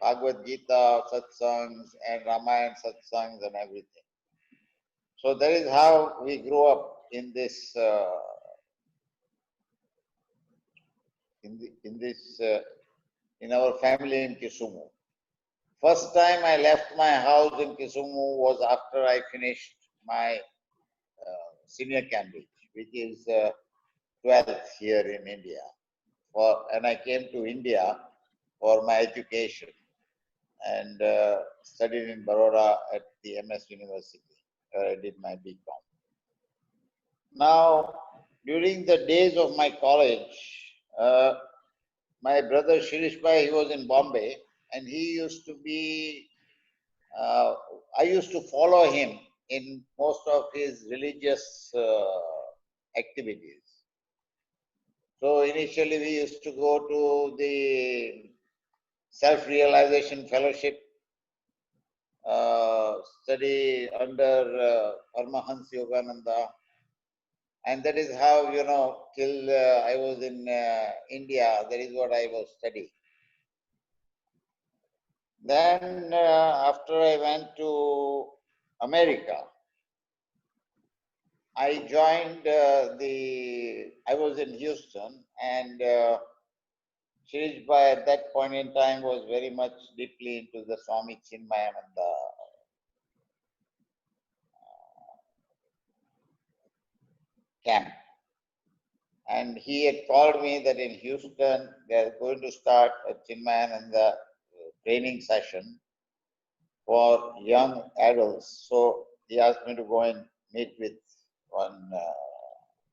Bhagavad Gita satsangs and Ramayana satsangs and everything. So that is how we grew up in this in our family in Kisumu. First time I left my house in Kisumu was after I finished my senior Cambridge, which is 12th here in India. And I came to India for my education and studied in Baroda at the MS University, where I did my BCom. Now, during the days of my college, my brother Shirish Bhai, he was in Bombay, and he used to be, I used to follow him in most of his religious activities. So initially we used to go to the self-realization fellowship, study under Paramahansa Yogananda. And that is how, you know, till I was in India, that is what I was studying. Then after I went to America, I joined I was in Houston, and Shirish Bhai at that point in time was very much deeply into the Swami Chinmayananda camp. And he had called me that in Houston, they are going to start a Chinmayananda training session for young adults. So he asked me to go and meet with one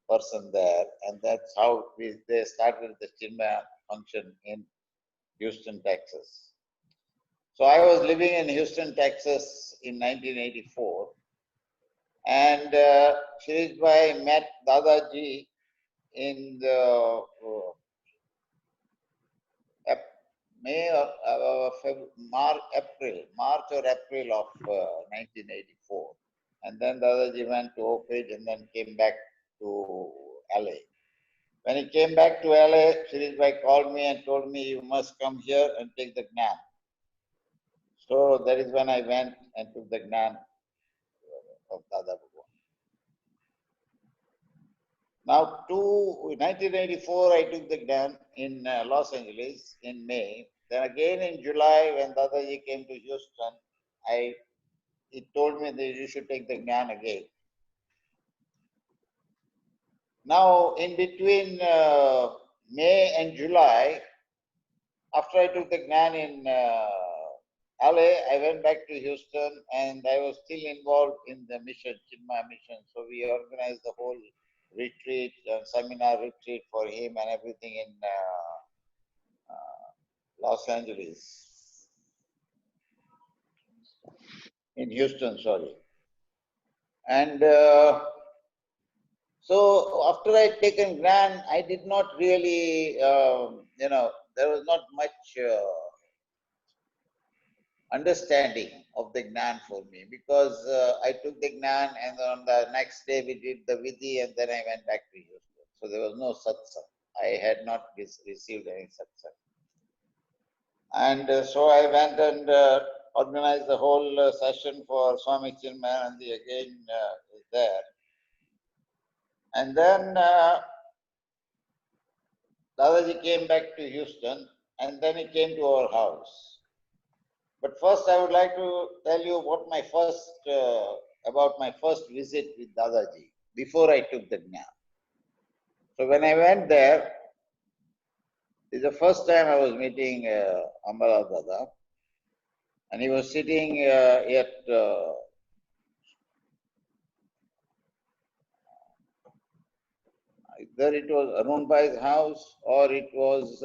person there. And that's how they started the Chinmaya function in Houston, Texas. So I was living in Houston, Texas in 1984. And Shirish Bhai met Dadaji in the March or April of 1984. And then Dadaji went to Oak Ridge and then came back to LA. When he came back to LA, Shirish Bhai called me and told me, you must come here and take the Gnan. So that is when I went and took the Gnan of Dada Bhagwan. Now, 1984, I took the Gnan in Los Angeles in May. Then again in July, when Dadaji came to Houston, he told me that you should take the Gnan again. Now, in between May and July, after I took the Gnan in LA, I went back to Houston, and I was still involved in the mission, Chinmaya mission. So we organized the whole retreat, seminar retreat for him and everything in Los Angeles. In Houston, sorry. And so after I had taken Gnan, I did not really, there was not much understanding of the Gnan for me, because I took the Gnan and on the next day we did the Vidhi and then I went back to Houston. So there was no satsang. I had not received any satsang. And so I went and organized the whole session for Swami Chinmayananda again there. And then Dadaji came back to Houston and then he came to our house. But first I would like to tell you about my first visit with Dadaji before I took the Gnan. So when I went there, this is the first time I was meeting Ambala Dada, and he was sitting at either it was Arun Bhai's house or it was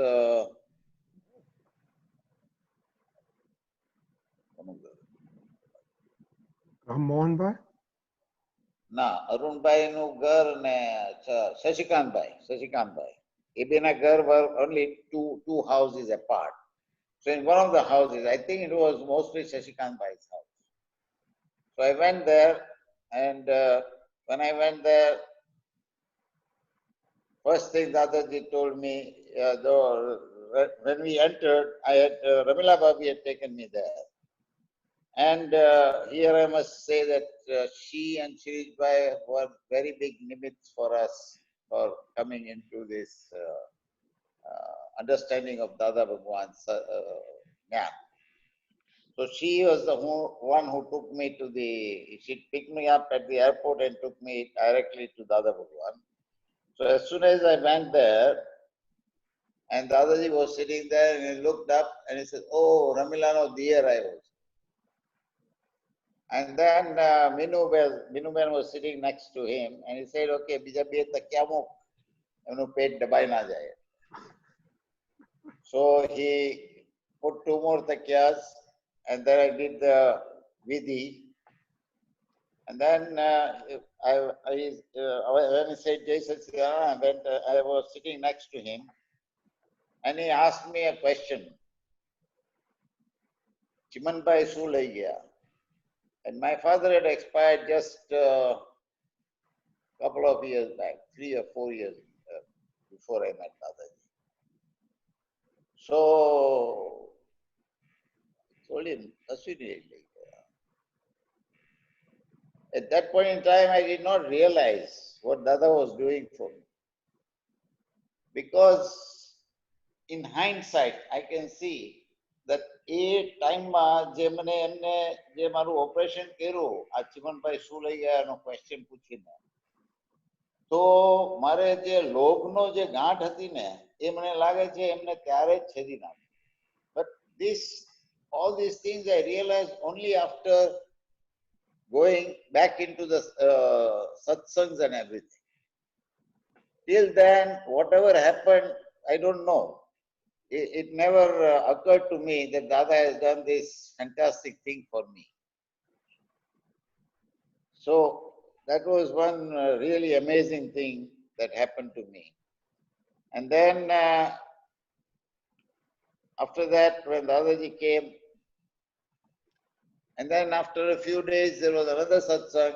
Mohan Bhai? ના અરુણભાઈ નું ઘર ને Sashikant Bhai. Ebina Gar were only two houses apart. So in one of the houses, I think it was mostly Sashikant Bhai's house. So I went there, and when I went there, first thing Dadaji told me, when we entered, Ramila Bhabi had taken me there. And here I must say that she and Shirish Bhai were very big nimitz for us for coming into this understanding of Dada Bhagwan's Gnan. So she was the one who took me to she picked me up at the airport and took me directly to Dada Bhagwan. So as soon as I went there, and Dadaji was sitting there and he looked up and he said, "Oh, Ramilano, dear I was." And then Minu Ben was sitting next to him and he said, "Okay, bija be takya mo enu pet dabai na jaye." So he put 2 more takyas and then I did the vidhi. And then when he said Jai Satchidananda, I was sitting next to him and he asked me a question. Chimanbhai શું લઈ ગયા? And my father had expired just couple of years back, 3 or 4 years before I met Dadaji. So I told him, Ashwini લઈ ગયા. At that point in time, I did not realize what Dada was doing for me. Because in hindsight, I can see that એ ટાઈમમાં જે મને એમને જે મારું operation કર્યું આ ચિમનભાઈ શું લઈ ગયા એનો ક્વેશ્ચન પૂછીને તો મારે જે લોભનો જે ગાંઠ હતી ને એ મને લાગે છે એમને ત્યારે જ છેદી નાખી. But all these things I realized only after going back into the satsangs and everything. Till then, whatever happened, I don't know. It never occurred to me that Dada has done this fantastic thing for me. So that was one really amazing thing that happened to me. And then after that, when Dadaji came, and then after a few days, there was another satsang.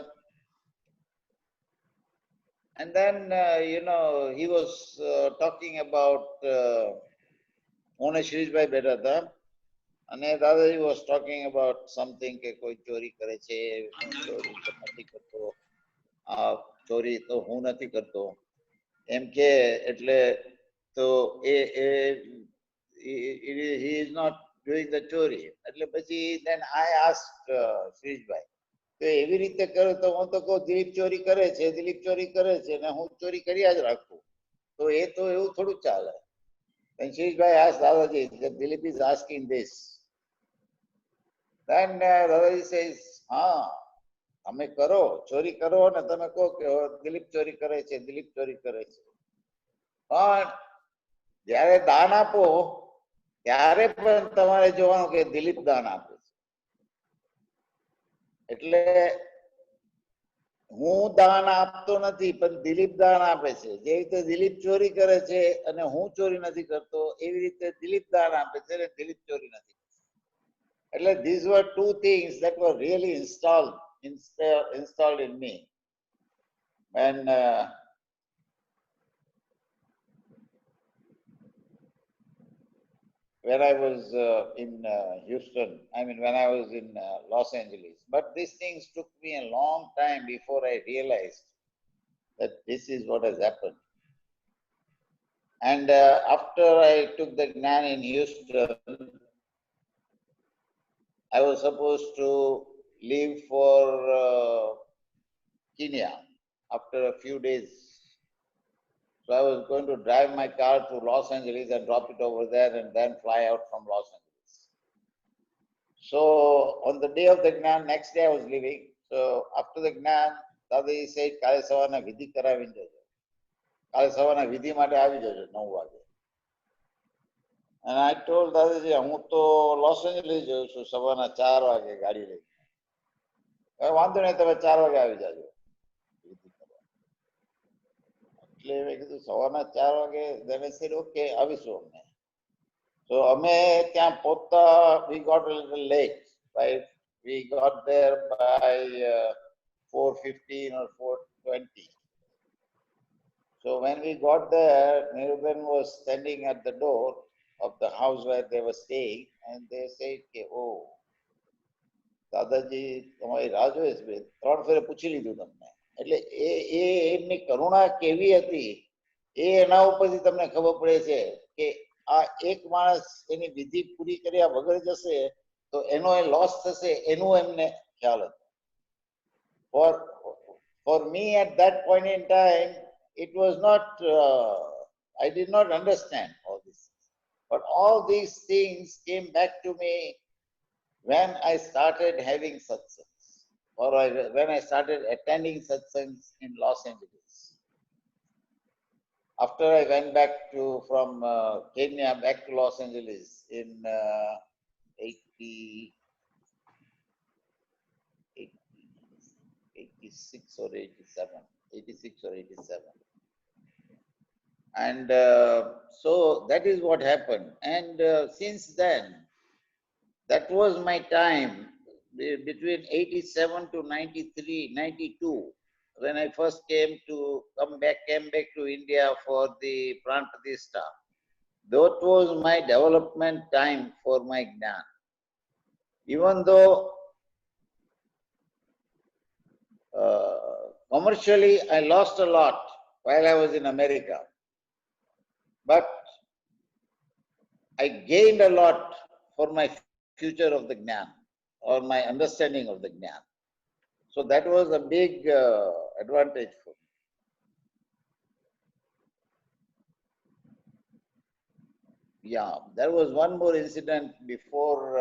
And then, he was talking about Shirishbhai બેઠા હતા અને દાદાજી was talking about something કે કોઈ ચોરી કરે છે, ચોરી તો નથી કરતો, ચોરી તો હું નથી કરતો એમ કે એટલે તો he is not doing the ચોરી. એટલે પછી then I asked Shirishbhai તો એવી રીતે કરો તો હું તો કહું દિલીપ ચોરી કરે છે, દિલીપ ચોરી કરે છે ને હું ચોરી કર્યા જ રાખું, તો એ તો એવું થોડું ચાલે. When Shirishbhai asked Dadaji that Dilip is asking this, then Dadaji says, તમે કરો ચોરી કરો ને તમે કહો કે દિલીપ ચોરી કરે છે, દિલીપ ચોરી કરે છે. પણ જ્યારે દાન આપો ત્યારે પણ તમારે જોવાનું કે દિલીપ દાન આપે છે. એટલે હું દાન આપતો નથી પણ દિલીપ દાન આપે છે. જે રીતે દિલીપ ચોરી કરે છે અને હું ચોરી નથી કરતો એવી રીતે દિલીપ દાન આપે છે અને દિલીપ ચોરી નથી કરતો. એટલે these were two things that were really installed in me when I was in Houston, when I was in Los Angeles. But these things took me a long time before I realized that this is what has happened. And after I took the Gnan in Houston, I was supposed to leave for Kenya after a few days. So I was going to drive my car to Los Angeles and drop it over there and then fly out from Los Angeles. So on the day of the Gnan, next day I was leaving. So after the Gnan, Dadaji said, કાલે સવારના વિધિ કરાવીને જજો. કાલે સવારના વિધિ માટે આવી જજો 9 વાગે. And I told Dadaji, હું તો લોસ એન્જલિસ જઉં છું સવારના 4 વાગે ગાડી લઈને. વાંધો નહીં, તમે 4 વાગે આવી જાજો. એટલે મેં કીધું સવારના 4 વાગે. Then I said, okay, આવીશું અમે. So અમે ત્યાં પહોંચતા we got a little late, right? We got there by 4:15 or 4:20. So when we got there, Niruben was standing at the door of the house where they were staying, and they said, oh, દાદાજી તમારી રાહ જોઈ છે, 3 ફેરે પૂછી લીધું તમને. એટલે એમની કરુણા કેવી હતી એ એના ઉપરથી તમને ખબર પડે છે કે આ એક માણસ એની વિધિ પૂરી કર્યા વગર જશે તો એનો એ લોસ થશે એનું એમને ખ્યાલ હતો. For me at that point in time, it was not, I did not understand all this. But all these things came back to me when I started having satsangs, or when I started attending satsangs in Los Angeles. After I went back from Kenya back to Los Angeles in 86 or 87. And so that is what happened. And since then, that was my time between 87 to 93, 92, when I first came back to India for the Pran Pratishtha. That was my development time for my Jnana. Even though commercially I lost a lot while I was in America, but I gained a lot for my future of the Jnana or my understanding of the Jnana. So that was a big advantage for me. Yeah, there was one more incident before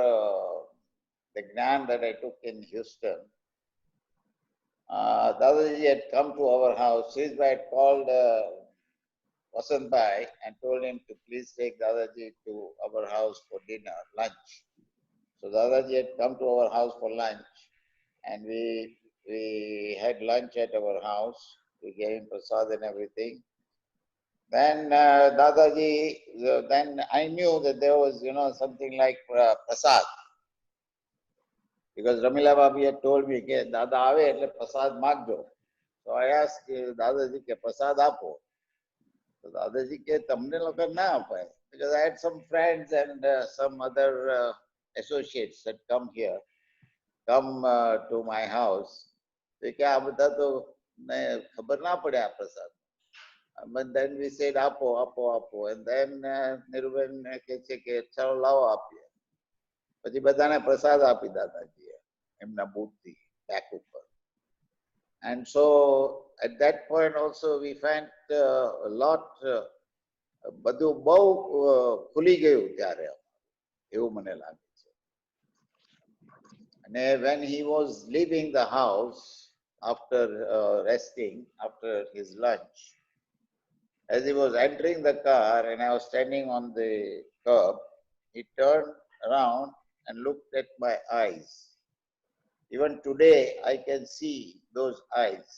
the Jnana that I took in Houston. Dadaji had come to our house. Sridhar had called Vasant Bhai and told him to please take Dadaji to our house for dinner, lunch. So Dadaji had come to our house for lunch, and we had lunch at our house. We gave him prasad and everything. Then Dadaji, then I knew that there was, something like prasad. Because Ramila Babi had told me, ke Dada aave એટલે prasad magjo. So I asked Dadaji ke prasad apo. So Dadaji ke tamne loka na apaye. Because I had some friends and some other associates had come to my house. So ke આ બધા તો ખબર ના પડે આ પ્રસાદ. But then we said apo. And then Niruben કહે છે કે ચાલો લાવો આપીએ. પછી બધાને પ્રસાદ આપી દાદાજીએ એમના બૂટથી બેક ઉપર. And so at that point also we found a lot બધું બહુ ખુલી ગયું ત્યારે એવું મને લાગે છે. અને when he was leaving the house after resting after his lunch, as he was entering the car and I was standing on the curb, he turned around and looked at my eyes. Even today, I can see those eyes.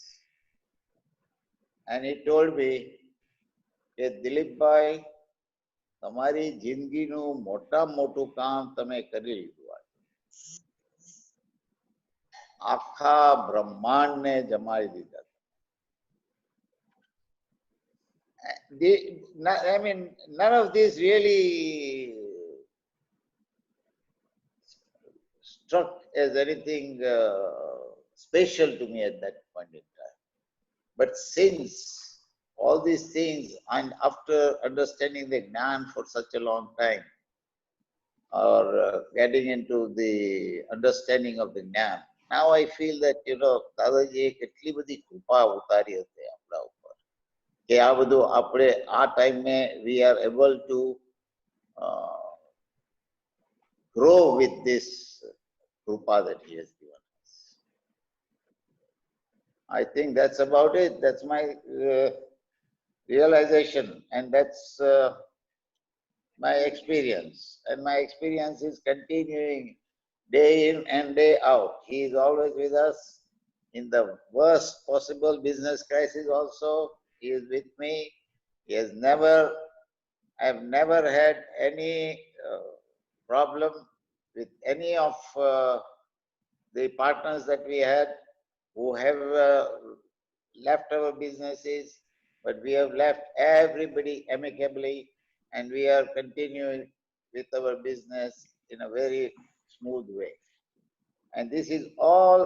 And he told me, Dilip Bhai, તમારી જિંદગીનું મોટામાં મોટું કામ તમે કરી લીધું. આખા બ્રહ્માંડને જમાડી દીધા. I mean, none of this really struck as anything special to me at that point in time. But since all these things, and after understanding the Jnana for such a long time, or getting into the understanding of the Jnana, now I feel that, Dadaji કેટલી બધી કૃપા ઉતારી હતી આપણા ઉપર. કે આ બધું આપણે આ ટાઈમે we are able to grow with this krupa that he has given us. I think that's about it. That's my realization, and that's my experience. And my experience is continuing day in and day out. He is always with us in the worst possible business crisis also. He is with me. I have never had any problem with any of the partners that we had who have left our businesses, but we have left everybody amicably, and we are continuing with our business in a very smooth way. And this is all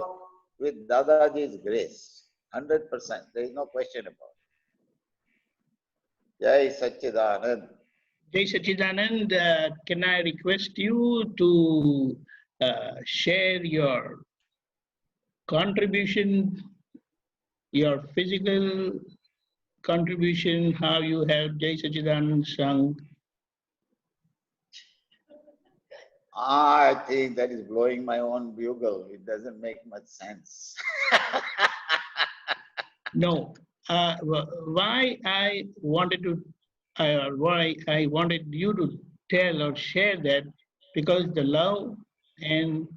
with Dadaji's grace, 100%. There is no question about it. Jai Satchidanand. Jai Satchidanand, can I request you to share your contribution, your physical contribution, how you have Jai Satchidanand sung? I think that is blowing my own bugle. It doesn't make much sense. No. Why I wanted you to tell or share that, because the love and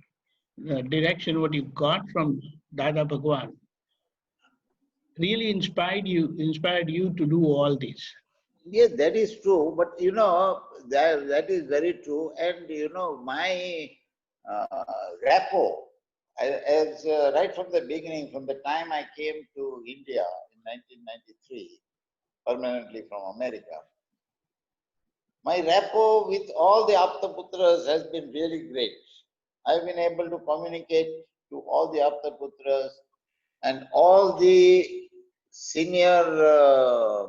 the direction what you got from Dada Bhagwan really inspired you to do all this. Yes, that is true. But that is very true. And my rapport. Right from the beginning, from the time I came to India in 1993, permanently from America, my rapport with all the Aptaputras has been really great. I've been able to communicate to all the Aptaputras and all the senior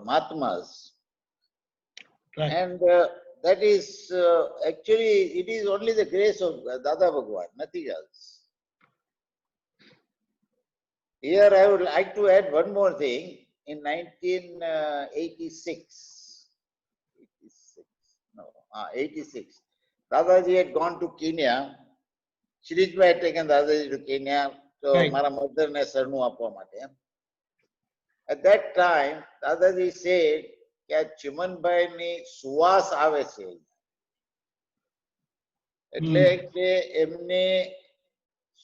Mahatmas. Right. And that is actually, it is only the grace of Dada Bhagwan, nothing else. Here I would like to add one more thing. In 1986, 86, Dadaji had gone to Kenya. Shirishbhai had taken Dadaji to Kenya. So, mara mother ne sarnu apwa માટે. At that time, Dadaji said કે ચિમનભાઈ ની સુવાસ આવે છે. એટલે કે એમને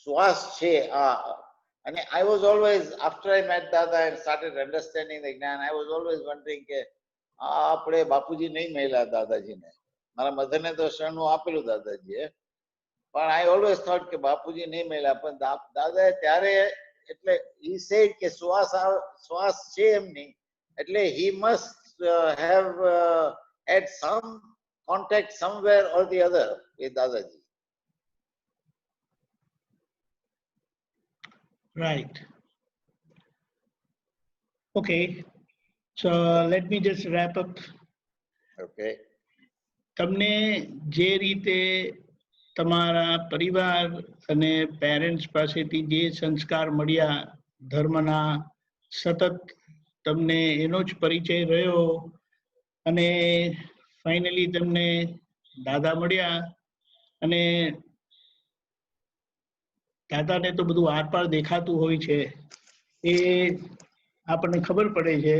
શ્વાસ છે આ. And I was always, after I met Dada and started understanding the Gyan, I was always wondering કે આપણે બાપુજી નહીં મળ્યા દાદાજીને. મારા મધરને તો શરણું આપેલું દાદાજીએ. પણ I always thought કે બાપુજી નહીં મળ્યા. પણ દાદાએ ત્યારે એટલે he said કે શ્વાસ છે એમની. એટલે he must have had some contact somewhere or the other with Dadaji. Right. Okay. So let me just wrap up. Okay. તમને જે રીતે તમારા પરિવાર અને પેરેન્ટ્સ પાસેથી જે સંસ્કાર મળ્યા ધર્મના, સતત તમને એનો જ પરિચય રહ્યો અને ફાઇનલી તમને દાદા મળ્યા અને દાદાને તો બધું આરપાર દેખાતું હોય છે એ આપણને ખબર પડે છે.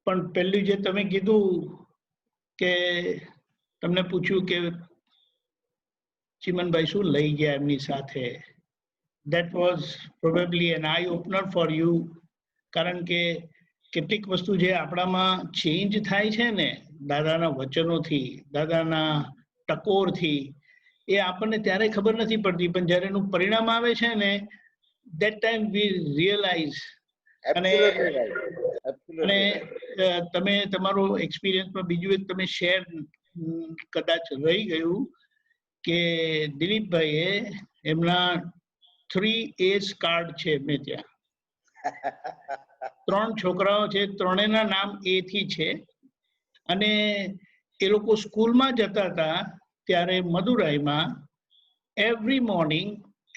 પણ પહેલું જે તમે કીધું કે તમને પૂછ્યું કે ચિમનભાઈ શું લઈ ગયા એમની સાથે, that was probably an eye opener for you. કારણ કે કેટલીક વસ્તુ જે આપણામાં ચેન્જ થાય છે ને દાદાના વચનોથી, દાદાના ટકોરથી, એ આપણને ત્યારે ખબર નથી પડતી, પણ જ્યારે એનું પરિણામ આવે છે ને that time we realize. અને તમે તમારો એક્સપિરિયન્સમાં બીજું એક તમે શેર કદાચ રહી ગયું કે દિલીપભાઈએ એમના 3 કાર્ડ છે એમને ત્યાં. 3 છોકરાઓ છે, ત્રણેયના નામ A થી છે અને એ લોકો સ્કૂલમાં જતા હતા ત્યારે મદુરાઈમાં એવરી મોર્નિંગ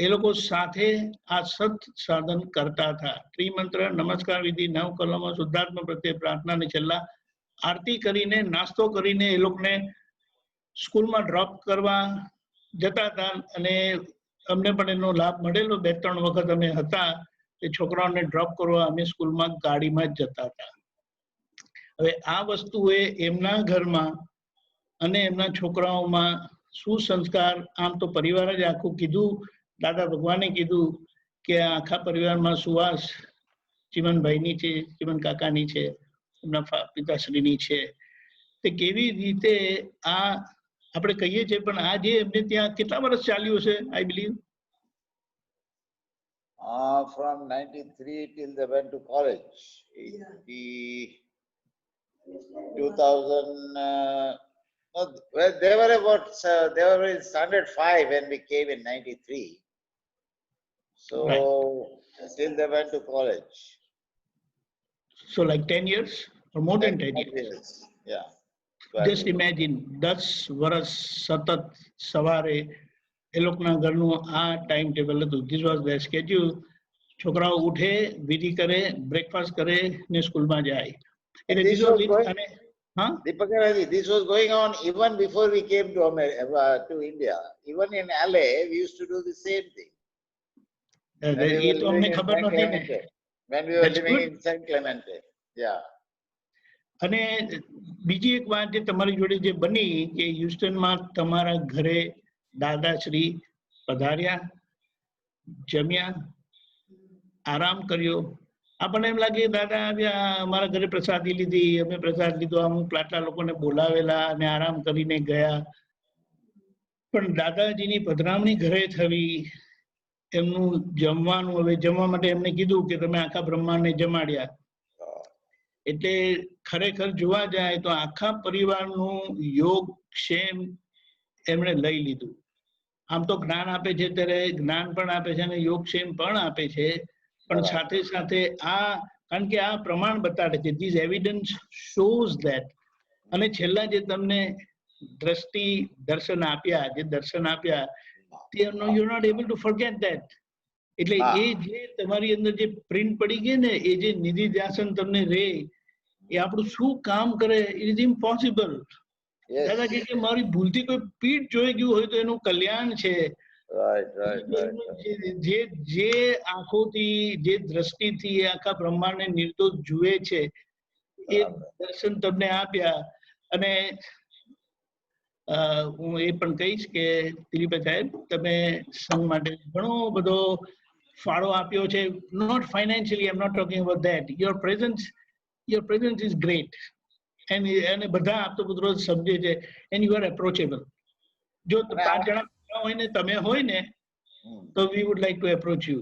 એ લોકો સાથે આ સત સાધન કરતા હતા. ત્રિમંત્ર, નમસ્કાર વિધિ, 9 કલમો, શુદ્ધાત્મા પ્રત્યે પ્રાર્થના ને છેલ્લા આરતી કરીને નાસ્તો કરીને એ લોકોને સ્કૂલમાં ડ્રોપ કરવા જતા હતા અને અમને પણ એનો લાભ મળેલો. 2-3 વખત અમે હતા એ છોકરાઓને ડ્રોપ કરવા અમે સ્કૂલમાં ગાડીમાં જ જતા હતા. હવે આ વસ્તુએ એમના ઘરમાં અને એમના છોકરાઓમાં શું સંસ્કાર, આમ તો પરિવાર જ આખું કીધું, દાદા ભગવાને કીધું કે આખા પરિવારમાં સુવાસ ચિમનભાઈની છે, ચિમન કાકાની છે, એમના પિતાશ્રીની છે. તે કેવી રીતે આ આપણે કહીએ છીએ, પણ આ જે એમને ત્યાં કેટલા વર્ષ ચાલ્યું છે I believe? From 93 till they went to college. 2000, well, they were in standard 5 when we came in 93. So, still they went to college. So like 10 years or more than 10 years? Yeah. Just imagine 10 વર્ષ સતત સવારે એ લોકોના ઘરનું આ time table હતું. This was their schedule. છોકરાઓ ઉઠે, વિધિ કરે, બ્રેકફાસ્ટ કરે ને સ્કૂલમાં જાય. This was going on even before we came to India. Even in LA, we used to do the same thing. When we were living in San Clemente. Yeah. અને બીજી એક વાત જે તમારી જોડે જે બની કે હ્યુસ્ટનમાં તમારા ઘરે દાદાશ્રી પધાર્યા, જમ્યા, આરામ કર્યો. આપણને એમ લાગે દાદા આવ્યા, અમારા ઘરે પ્રસાદી લીધી, અમે પ્રસાદ લીધો, અમુક આટલા લોકોને બોલાવેલા અને આરામ કરીને ગયા. પણ દાદાજીની પધરામણી ઘરે થવી, એમનું જમવાનું, હવે જમવા માટે એમને કીધું કે તમે આખા બ્રહ્માંડને જમાડ્યા, એટલે ખરેખર જોવા જાય તો આખા પરિવારનું યોગ ક્ષેમ એમણે લઈ લીધું. આમ તો જ્ઞાન આપે છે ત્યારે જ્ઞાન પણ આપે છે અને યોગક્ષેમ પણ આપે છે, પણ સાથે સાથે કારણ કે આ પ્રમાણ બતાડે છે, ધીસ એવિડન્સ શોઝ ધેટ. અને છેલ્લા જે તમને દર્શન આપ્યા તે you not able to forget that. એટલે એ જે તમારી અંદર જે પ્રિન્ટ પડી ગઈ ને, એ જે નિધિ ધ્યાસન તમને રે, એ આપણું શું કામ કરે, ઇટ ઇઝ ઇમ્પોસિબલ. દાદા કે મારી ભૂલથી કોઈ પીઠ જોઈ ગયું હોય તો એનું કલ્યાણ છે. જે આંખોથી, જે દ્રષ્ટિથી એ આખા બ્રહ્માંડને નિર્દોષ જુએ છે, એ દર્શન તમને આપ્યા. અને હું એ પણ કહીશ કે દિલીપભાઈ સાહેબ, તમે સંઘ માટે ઘણો બધો ફાળો આપ્યો છે. Not financially, I am not talking about that. Your presence is great. અને બધા આપતો પુત્રો સમજે છે, એન્ડ યુ આર એપ્રોચેબલ. જો 5 જણા હોય ને, તમે હોય ને, તો વી would like to approach you.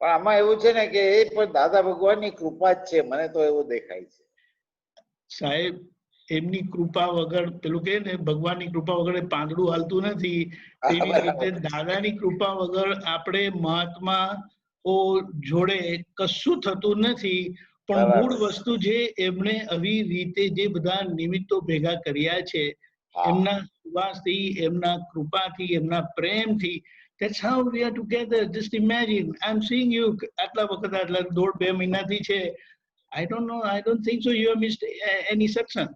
પણ આમાં એવું છે ને કે એ પણ દાદા ભગવાનની કૃપા જ છે, મને તો એવું દેખાય છે. સાહેબ, એમની કૃપા વગર, પેલું કે ને ભગવાનની કૃપા વગર પાંદડું હાલતું નથી, એવી રીતે દાદાની કૃપા વગર આપણે મહાત્માઓ જોડે કશું થતું નથી. પણ મૂળ વસ્તુ જે એમણે આવી રીતે જે બધા નિમિત્તો ભેગા કર્યા છે, એમના સુવાસથી, એમના કૃપાથી, એમના પ્રેમથી, that's how we are together. Just imagine, I'm seeing you આટલા વખત, આટલા 1.5-2 મહિનાથી છે. I don't think so you have missed any satsang.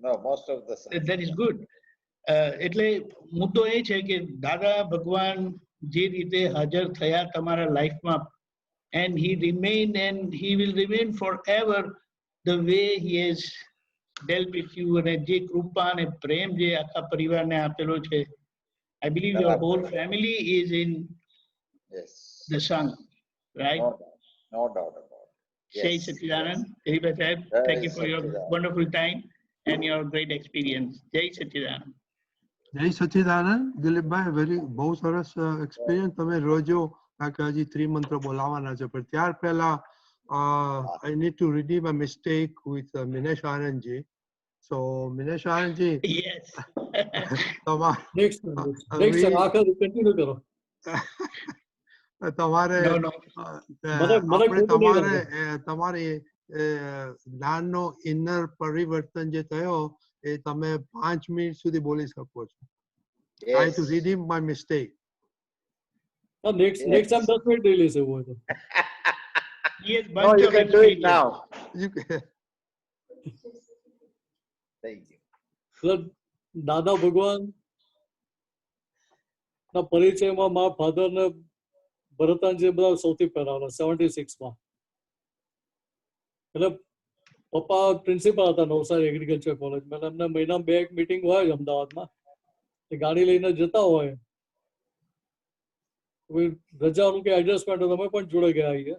No, most of the satsang. That is good. એટલે મુદ્દો એ છે કે દાદા ભગવાન જે રીતે હાજર થયા તમારા લાઈફમાં, and he remained and he will remain forever the way he has dealt with you. અને જે કૃપા અને પ્રેમ જે આખા પરિવારને આપેલો છે, I believe your whole family is in the Sangh, right? No doubt about it. Jai Satchidanand. Dilipbhai Sahib, thank you for your wonderful time and your great experience. Jai Satchidanand. જય સચ્ચિદાનંદ. દિલીપભાઈ, બહુ સરસ એક્સપિરિયન્સ. તમે રોજો કે હજી ત્રિમંત્ર બોલાવાના છે, પણ ત્યાર પહેલા I need to redeem a mistake with Minesh Anandji. So Minesh Anandji, yes. next continue કરો. તમારી જ્ઞાનનો ઇનર પરિવર્તન જે થયો, એ તમે 5 મિનિટ સુધી બોલી શકો છો. I to redeem my mistake. Next time 10 minute લઈ લેશે એવું તો. Yes, no, you can do it now. Thank you. દાદા ભગવાન ના પરિચયમાં મારા ફાધર ને ભરતાનજી બધા સૌથી પહેલા 76માં. એટલે પપ્પા પ્રિન્સિપલ હતા નવસારી એગ્રીકલ્ચર કોલેજમાં. એમને મહિનામાં 2 મીટિંગ હોય અમદાવાદમાં, ગાડી લઈને જતા હોય, રજાનું કે એડજસ્ટમેન્ટ તમે પણ જોડે ગયા આવીએ.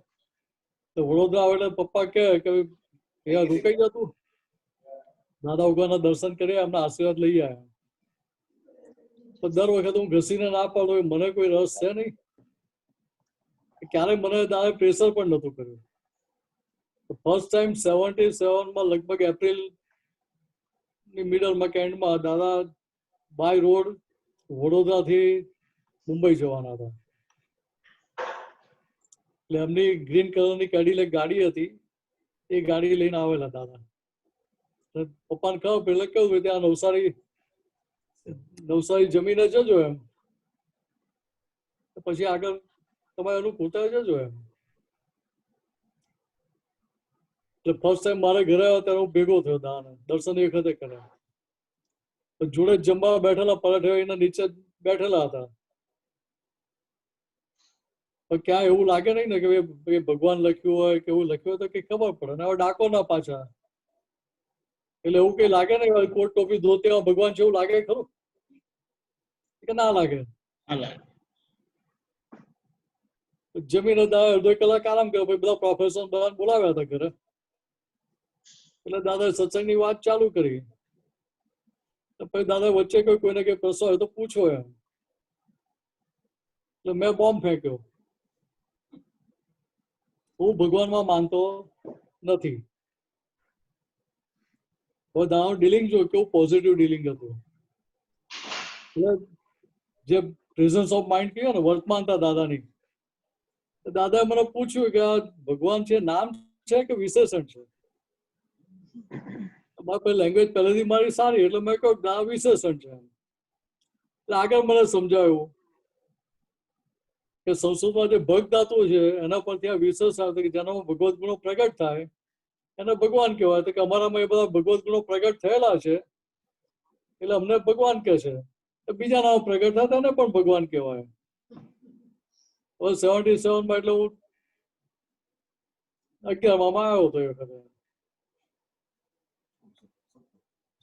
તો વડોદરા આવે એટલે પપ્પા કહે કે અહીંયા રોકાઈ જતું, દાદા ભગવાનના દર્શન કરી એમના આશીર્વાદ લઈ આવ્યા. તો દર વખત હું ઘસીને ના પાડું, મને કોઈ રસ છે નહીં. ક્યારેય મને દાદા પ્રેશર પણ નતું કર્યું. ફર્સ્ટ ટાઈમ 77માં લગભગ એપ્રિલ ની મિડલમાં કે એન્ડમાં દાદા બાય રોડ વડોદરાથી મુંબઈ જવાના હતા. એટલે એમની ગ્રીન કલરની કેડિલેક ગાડી હતી, એ ગાડી લઈને આવેલા દાદા. પપ્પાને કહું પેલે કેવું ત્યાં નવસારી જમીને જજો એમ, પછી આગળ તમે એનું પોતા જજો એમ. એટલે ફર્સ્ટ ટાઈમ મારા ઘરે આવ્યો ત્યારે હું ભેગો થયો દાદા, દર્શન એ વખતે કર્યા. જોડે જમવા બેઠેલા, પરાઠે એના નીચે બેઠેલા હતા. પણ ક્યાં એવું લાગે નહીં ને કે ભગવાન લખ્યું હોય કે એવું લખ્યું હોય તો કઈ ખબર પડે ને. હવે ડાકો ના પાછા, એટલે એવું કઈ લાગે ને કોટ ટોપી ધોતી ભગવાન છે એવું લાગે ખરું કે ના લાગે? જમીને અડધો કલાક આરામ કર્યો, પછી બધા પ્રોફેસર બધા બોલાવ્યા હતા ઘરે. એટલે દાદા સત્સંગની વાત ચાલુ કરી. પછી દાદા વચ્ચે કોઈને કઈ પ્રશ્ન હોય તો પૂછો એમ. એટલે મેં બોમ્બ ફેંક્યો. હું ભગવાનમાં માનતો નથી. હવે દાદાનું ડીલિંગ જો કેવું પોઝિટિવ ડીલિંગ હતું. એટલે જે પ્રેઝન્સ ઓફ માઇન્ડ કહ્યું ને, વર્તમાનતા દાદાની, દાદાએ મને પૂછ્યું કે આ ભગવાન છે નામ છે કે વિશેષણ છે? મારી લેંગ્વેજ પહેલેથી મારી સારી એટલે મેં કહ્યું દાદા વિશેષણ છે. એટલે આગળ મને સમજાયું કે સંસ્કૃતમાં જે ભગ ધાતુ છે એના પરથી આ વિશેષણ આવે કે જેનામાં ભગવત ગુણો પ્રગટ થાય એને ભગવાન કહેવાય. તો કે અમારામાં એ બધા ભગવત ગુણો પ્રગટ થયેલા છે એટલે અમને ભગવાન કહે છે. બીજા નામ પ્રગટ થતા એને પણ ભગવાન કહેવાય. 77 માં એટલે હું 11માં આવ્યો હતો એ વખતે,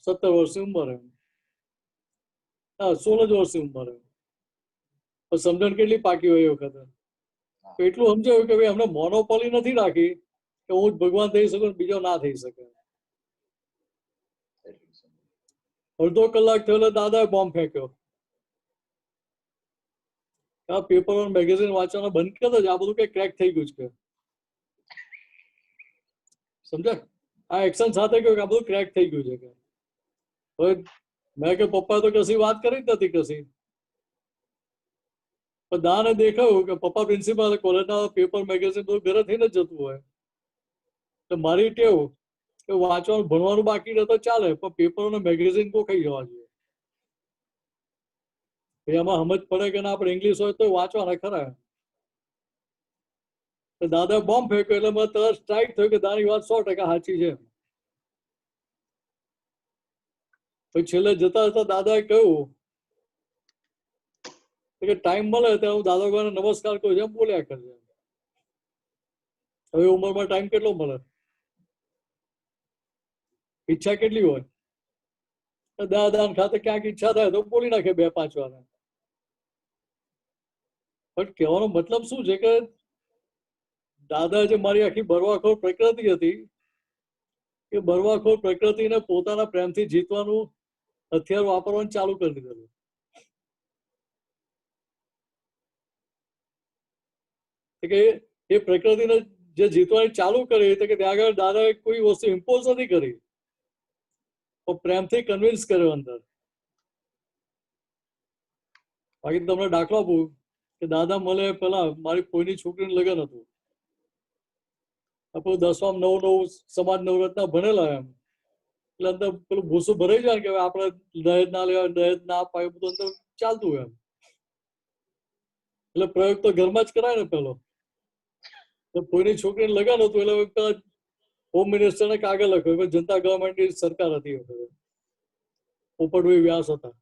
17 વર્ષની ઉંમરે, હા 16 જ વર્ષની ઉંમરે. સમજણ કેટલી પાકી હોય એ વખતે. એટલું સમજાયું કે ભાઈ અમને મોનોપોલી નથી રાખી કે હું જ ભગવાન થઈ શકું બીજો ના થઈ શકે. અડધો કલાક થયો એટલે દાદાએ બોમ્બ ફેંક્યો. આ પેપર મેગેઝિન વાંચવાનું બંધ કરતો જ આ બધું કઈ ક્રેક થઈ ગયું છે. સમજાય? આ એક્શન સાથે કહ્યું કે આ બધું ક્રેક થઈ ગયું છે કે. હવે મેં કે પપ્પા તો કશી વાત કરી જ નથી કશી. પણ દાને દેખાયું કે પપ્પા પ્રિન્સિપાલ કોલેજના પેપર મેગેઝિન બધું ઘરે થઈને જ જતું હોય. તો મારી ટેવ કે વાંચવાનું ભણવાનું બાકી રહે તો ચાલે પણ પેપર અને મેગેઝિન કો ખાઈ જવા જોઈએ. એમાં સમજ પડે કે ના આપણે ઇંગ્લિશ હોય તો વાંચવાના ખરા. દાદા બોમ્બ ફેંક્યો એટલે મને તરત સ્ટ્રાઇક થયો કે દાની વાત 100% સાચી છે. પછી છેલ્લે જતા જતા દાદાએ કહ્યું કે ટાઈમ મળે ત્યારે હું દાદા ભગવાનને નમસ્કાર કરું છું એમ બોલ્યા કરજે. હવે ઉંમરમાં ટાઈમ કેટલો મળે? ઈચ્છા કેટલી હોય? દાદા ખાતે ક્યાંક ઈચ્છા થાય તો બોલી નાખે 2-5 વાર. પણ કહેવાનો મતલબ શું છે કે દાદા જે મારી આખી બરવાખોર પ્રકૃતિ હતી એ બરવાખોર પ્રકૃતિને પોતાના પ્રેમથી જીતવાનું હથિયાર વાપરવાનું ચાલુ કરી દીધેલું. કે એ પ્રકૃતિને જે જીતવાની ચાલુ કરી તો કે ત્યાં આગળ દાદાએ કોઈ વસ્તુ ઇમ્પોઝ નથી કરી પણ પ્રેમથી કન્વિન્સ કર્યો અંદર. બાકી તમને દાખલો આપું કે દાદા મળે પેલા મારી કોઈની છોકરીનું લગ્ન હતું. આપણું 10માં નવું સમાજ નવરત્ના ભણેલા એમ એટલે અંદર પેલું ભૂસું ભરાઈ જાય કે આપણે દહેજ ના લેવા દહેજ ના અપાય બધું અંદર ચાલતું એમ. એટલે પ્રયોગ તો ઘરમાં જ કરાય ને પેલો. કોઈની છોકરીને લગ્ન હતું એટલે હોમ મિનિસ્ટરને કાગળ લખ્યો. જનતા ગવર્મેન્ટની સરકાર હતી પોપટભાઈ વ્યાસ હતા.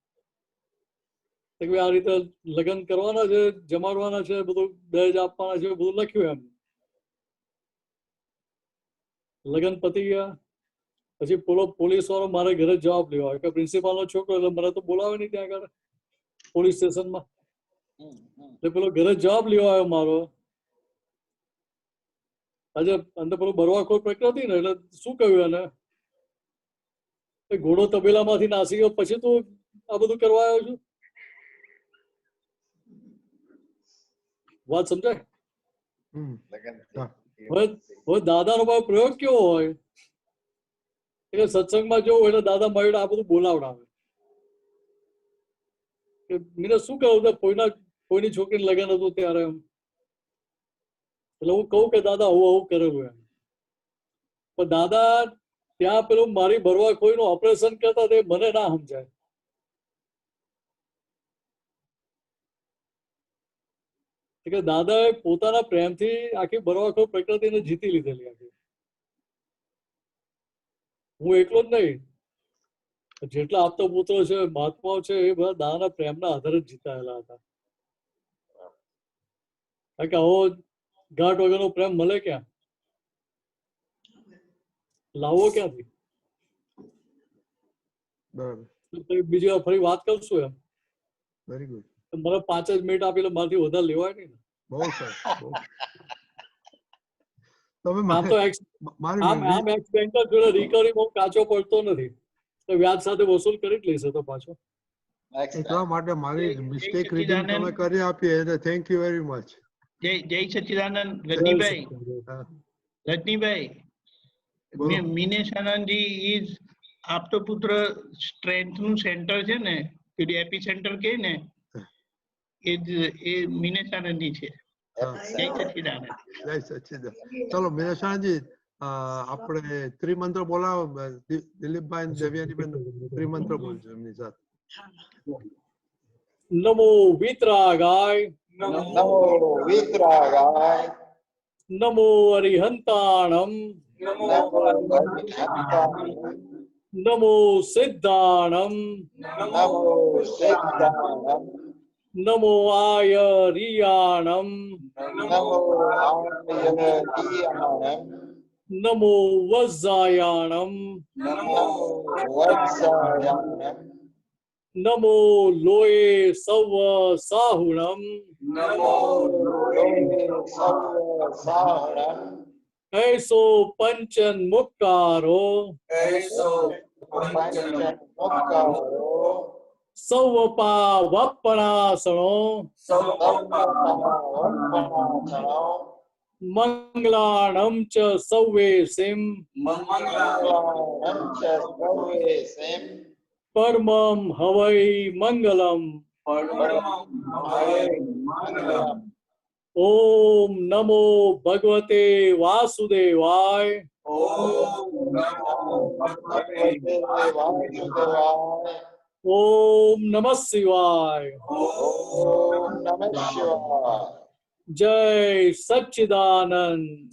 આ રીતે લગ્ન કરવાના છે, જમાડવાના છે, બધું દહેજ આપવાના છે, બધું લખ્યું એમ. લગ્ન પતી ગયા પછી પોલીસ વાળો મારે ઘરે જવાબ લેવા આવ્યો કે પ્રિન્સિપાલ નો છોકરો એટલે મને તો બોલાવે નહીં ત્યાં આગળ પોલીસ સ્ટેશનમાં. એટલે પેલો ઘરે જવાબ લેવા આવ્યો મારો. આજે અંદર પેલું બરવાખોર પ્રકૃતિ ને એટલે શું કહ્યું એને ઘોડો તબેલામાંથી નાસી ગયો પછી તું આ બધું કરવા આવ્યો છું? વાત સમજાય? હવે દાદાનો પ્રયોગ કેવો હોય એટલે સત્સંગમાં જવું એટલે દાદા મારી આ બધું બોલાવડાવે. મને શું કહ્યું કોઈની છોકરીને લગ્ન હતું ત્યારે એમ એટલે હું કહું કે દાદા આવું કરેલું એમ. પણ દાદા ત્યાં પેલું મારી ભરવા કોઈનું ઓપરેશન કરતા તે મને ના સમજાય. કે દાદાએ પોતાના પ્રેમથી આખી બરવાખોર પ્રકૃતિને જીતી લીધેલી આખી. હું એકલો જ નહીં, જેટલા આપતા પુત્રો છે, મહાત્માઓ છે, એ બધા દાદાના પ્રેમના આધારે જ જીતાયેલા હતા. કારણ કે આવો ઘાટ વગરનો પ્રેમ મળે ક્યાં? લાવવો ક્યાંથી? બીજી વાર ફરી વાત કરશું એમ. Very good. મને 5 જ મિનિટ આપી મારાથી વધારે લેવાય નહીં ને. બહુ સરસ. તમે આમ તો એક્સ બેંકર જોડે રિકવરી બહુ કાચો પડતો નથી. તો વ્યાજ સાથે વસૂલ કરી જ લેશે તો પાછો. એટલા માટે મારી મિસ્ટેક રીડિંગ તમે કરી આપી એટલે થેન્ક યુ વેરી મચ. જય સચ્ચિદાનંદ. રજનીભાઈ મિનેશ આનંદજી ઇઝ આપતો પુત્ર સ્ટ્રેન્થ નું સેન્ટર છે ને, પેલી એપી સેન્ટર કે ને, એ મિનેશ આનંદજી છે. જય સચ્ચિદાનંદ. જય સચ્ચિદાનંદ. ચલો મિનેશાનજી આપણે ત્રિમંત્ર બોલાવો. દિલીપભાઈ દેવ્યાનીબેન ત્રિમંત્ર બોલજો એમની સાથે. નમો વિતરાગાય, નમો વિતરાગાય, નમો અરિહંતાણમ, નમો સિદ્ધાણમ, નમો આયરિયાણમ, નમો વજ્જાયાણમ, નમો લોએ સવ સાહુણમ, ऐसो पंचन मुक्कारो, सवपा वपणासणो, मंगलाणं च सव्वेसिं, परमं हवै मंगलम. ओम नमो भगवते वासुदेवाय, ओम नमः शिवाय, जय सच्चिदानंद.